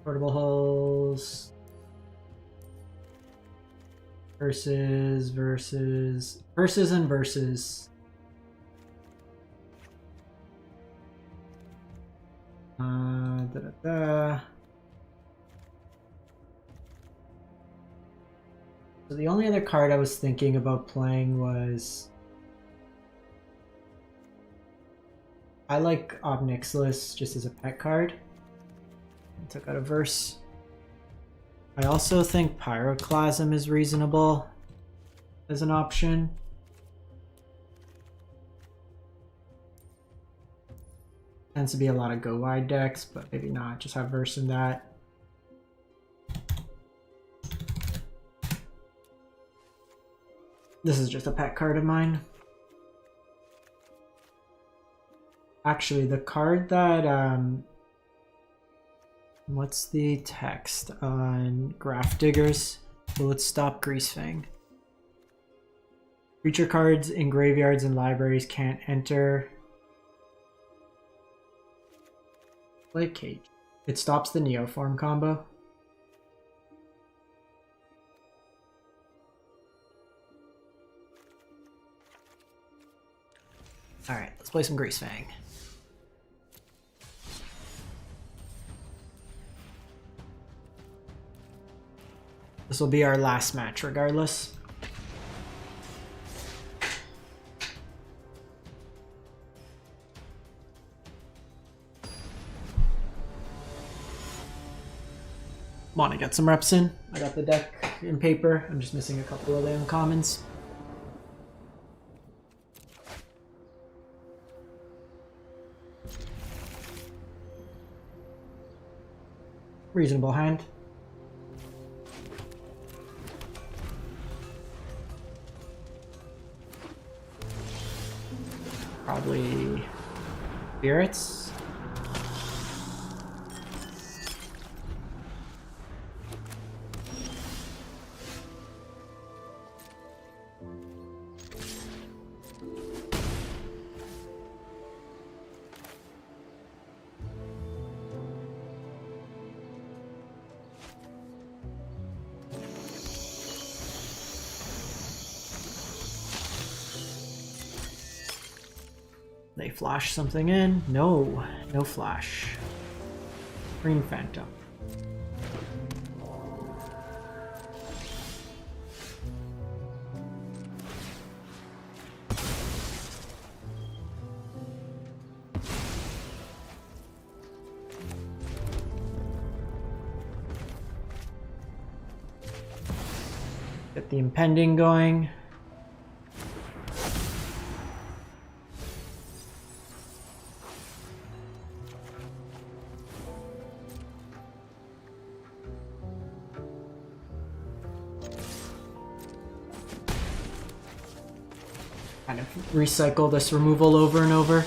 Portable hulls. Versus. So the only other card I was thinking about playing was, I like Obnixilis just as a pet card. I took out a verse. I also think Pyroclasm is reasonable as an option. Tends to be a lot of go wide decks, but maybe not. Just have verse in that. This is just a pet card of mine. Actually, the card that what's the text on Graph Diggers? Will it stop Greasefang? Creature cards in graveyards and libraries can't enter. Play Cage. It stops the Neoform combo. Alright, let's play some Greasefang. This will be our last match regardless. Want to get some reps in. I got the deck in paper. I'm just missing a couple of the uncommons. Reasonable hand. Probably spirits. They flash something in. No flash. Green Phantom. Get the impending going. Kind of recycle this removal over and over.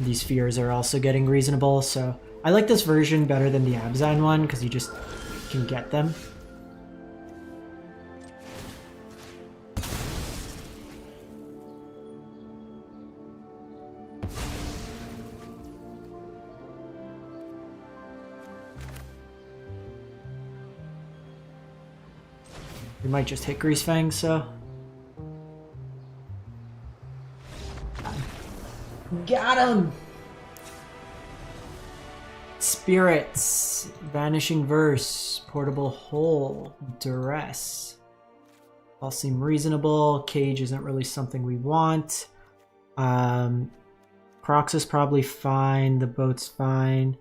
These fears are also getting reasonable, so I like this version better than the Abzan one because you just can get them. We might just hit Greasefang, so got him! Spirits, Vanishing Verse, Portable Hole, Duress. All seem reasonable. Cage isn't really something we want. Crocs is probably fine. The boat's fine.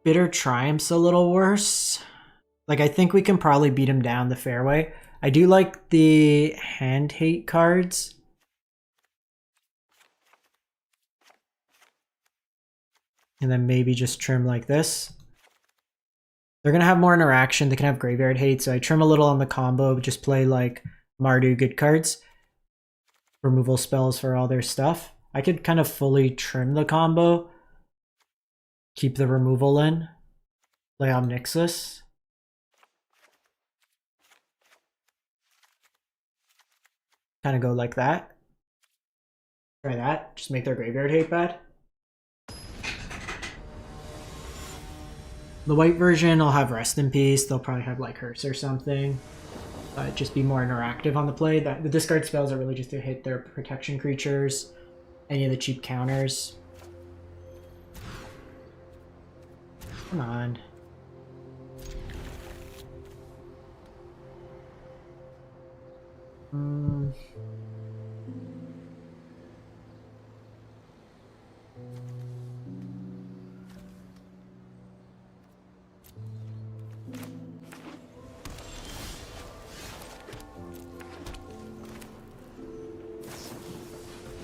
Bitter Triumph's a little worse. Like, I think we can probably beat him down the fairway. I do like the hand hate cards. And then maybe just trim like this. They're going to have more interaction. They can have Graveyard Hate, so I trim a little on the combo, just play like Mardu good cards. Removal spells for all their stuff. I could kind of fully trim the combo. Keep the removal in. Play Omnixus. Kind of go like that. Try that. Just make their Graveyard Hate bad. The white version, I'll have Rest in Peace. They'll probably have like Hearse or something. Just be more interactive on the play. The discard spells are really just to hit their protection creatures, any of the cheap counters. Come on.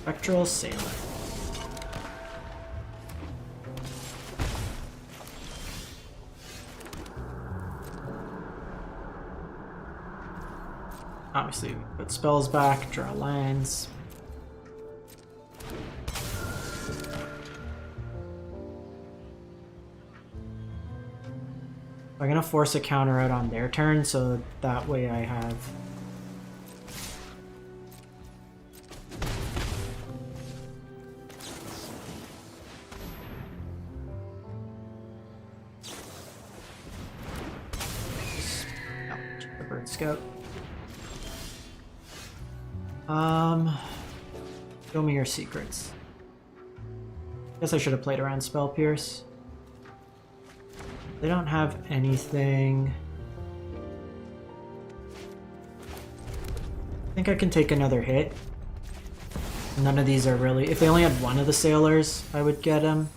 Spectral Sailor. Obviously, put spells back, draw lands. I'm gonna force a counter out on their turn, so that way I have Bird Scout. Show me your secrets. Guess I should have played around Spell Pierce. They don't have anything. I think I can take another hit. None of these are really... If they only had one of the sailors, I would get him.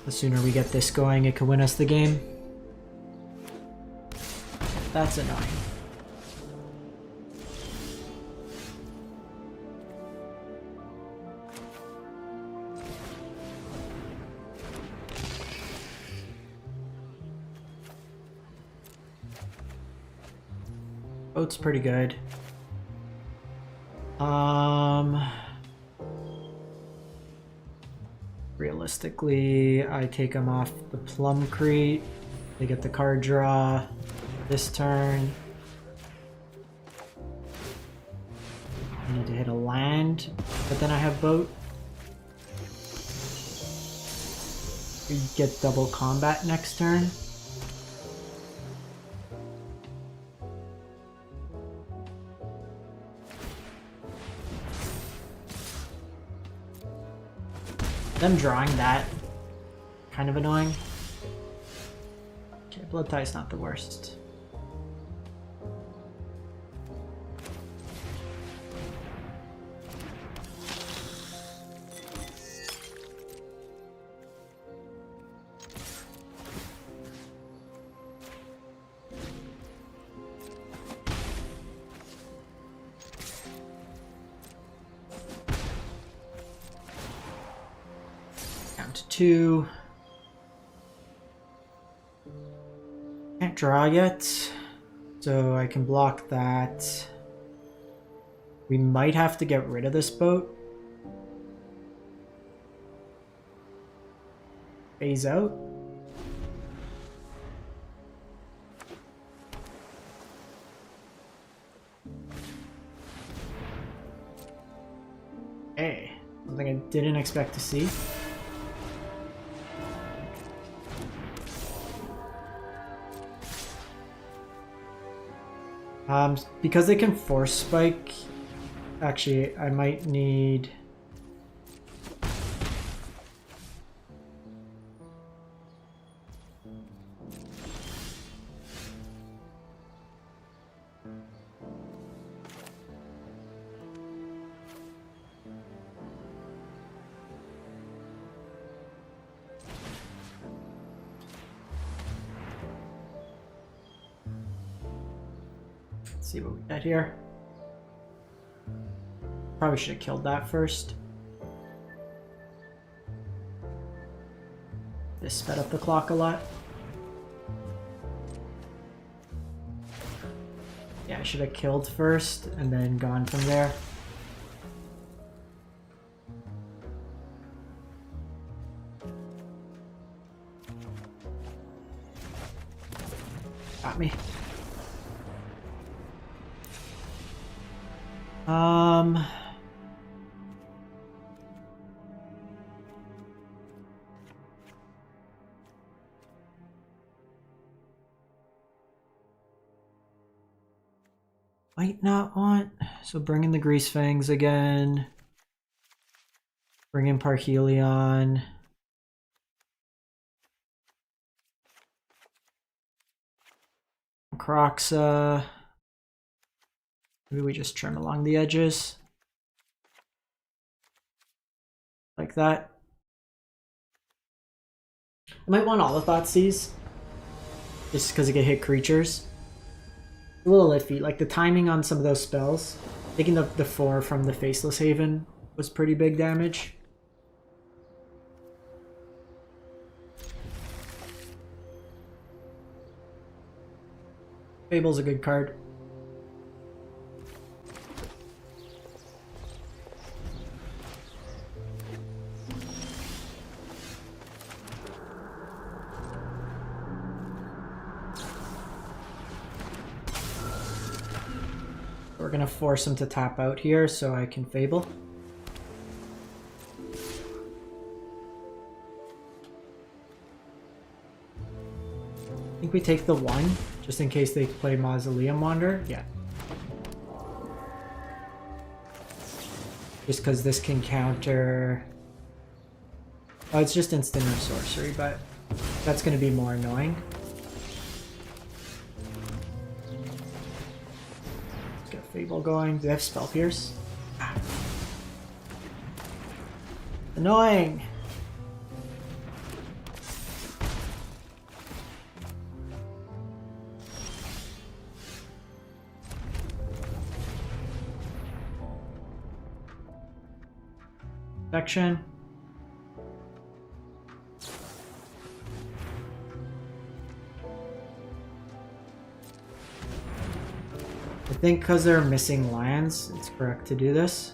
The sooner we get this going, it could win us the game. That's annoying. Boat's pretty good. Realistically, I take them off the Plum Crete. They get the card draw this turn. I need to hit a land, but then I have boat. We get double combat next turn. Them drawing that, kind of annoying. Okay, Blood Tie's not the worst. Two. Can't draw yet, so I can block that. We might have to get rid of this boat. Phase out. Hey, something I didn't expect to see. Because they can force spike, actually, I might need... see what we got here. Probably should have killed that first. This sped up the clock a lot. Yeah, I should have killed first and then gone from there. Got me. Might not want, so bring in the Greasefangs again. Bring in Parhelion. Croxa. Maybe we just trim along the edges. Like that. I might want all the Thoughtseize. Just because it can hit creatures. A little iffy. Like the timing on some of those spells. Taking the 4 from the Faceless Haven was pretty big damage. Fable's a good card. We're gonna force him to tap out here so I can Fable. I think we take the 1, just in case they play Mausoleum Wanderer. Yeah. Just because this can counter... Oh, it's just instant or sorcery, but that's gonna be more annoying. Fable going. Do they have Spell Pierce? Ah. Annoying! Section. I think because they're missing lands, it's correct to do this.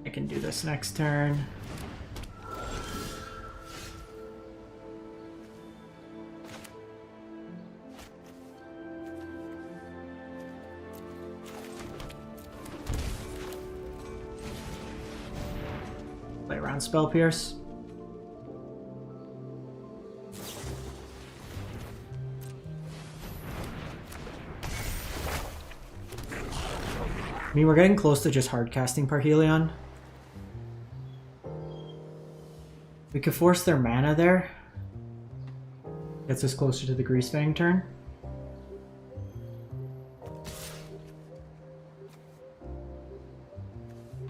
I can do this next turn. Play around Spell Pierce. I mean, we're getting close to just hard casting Parhelion. We could force their mana there. Gets us closer to the Greasefang turn.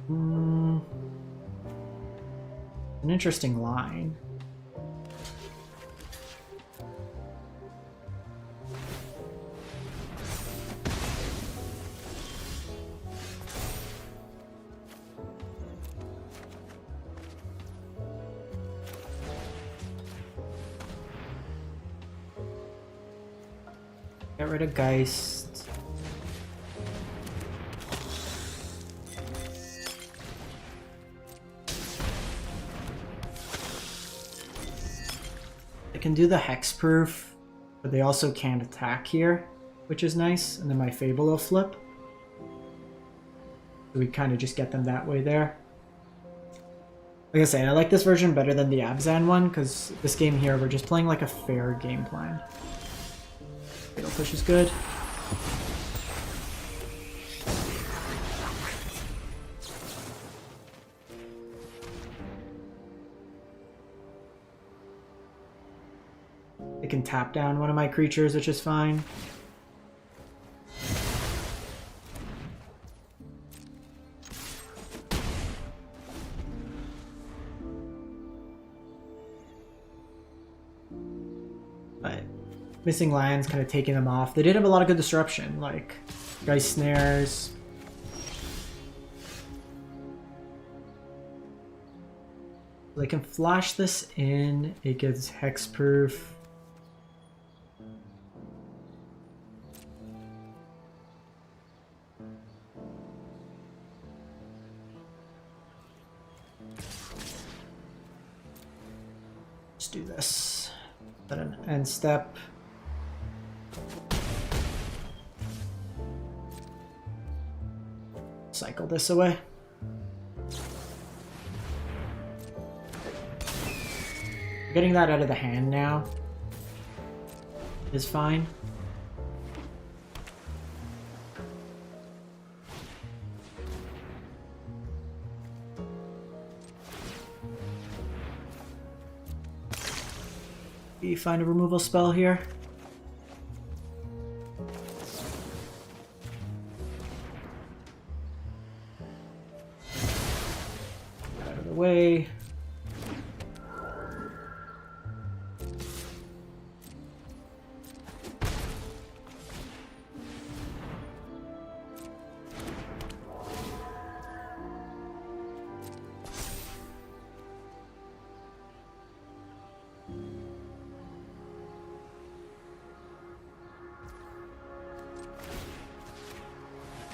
An interesting line. Get rid of Geist. I can do the Hexproof, but they also can't attack here, which is nice. And then my Fable will flip. So we kind of just get them that way there. Like I say, I like this version better than the Abzan one, because this game here, we're just playing like a fair game plan. Fatal Push is good. I can tap down one of my creatures, which is fine. But missing lands kind of taking them off. They did have a lot of good disruption, like Geist Snares. They can flash this in, it gets hexproof. Let's do this. At an end step. Cycle this away. Getting that out of the hand now is fine. You find a removal spell here. Out of the way.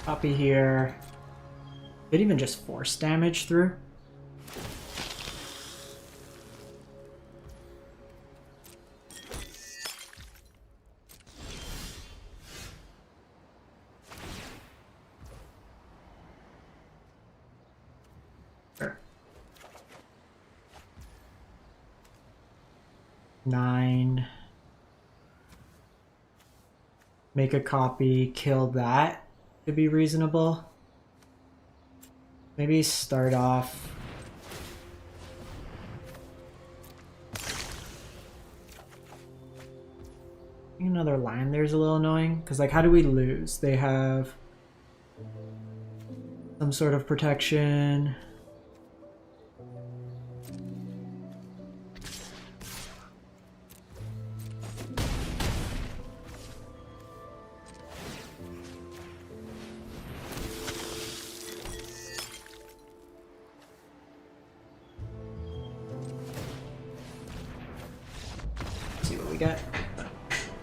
Copy here. Did even just force damage through. Sure. 9. Make a copy, kill that. To be reasonable. Maybe start off. Another land there's a little annoying, because like how do we lose? They have some sort of protection.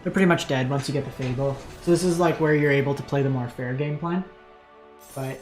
They're pretty much dead once you get the Fable. So this is like where you're able to play the more fair game plan. But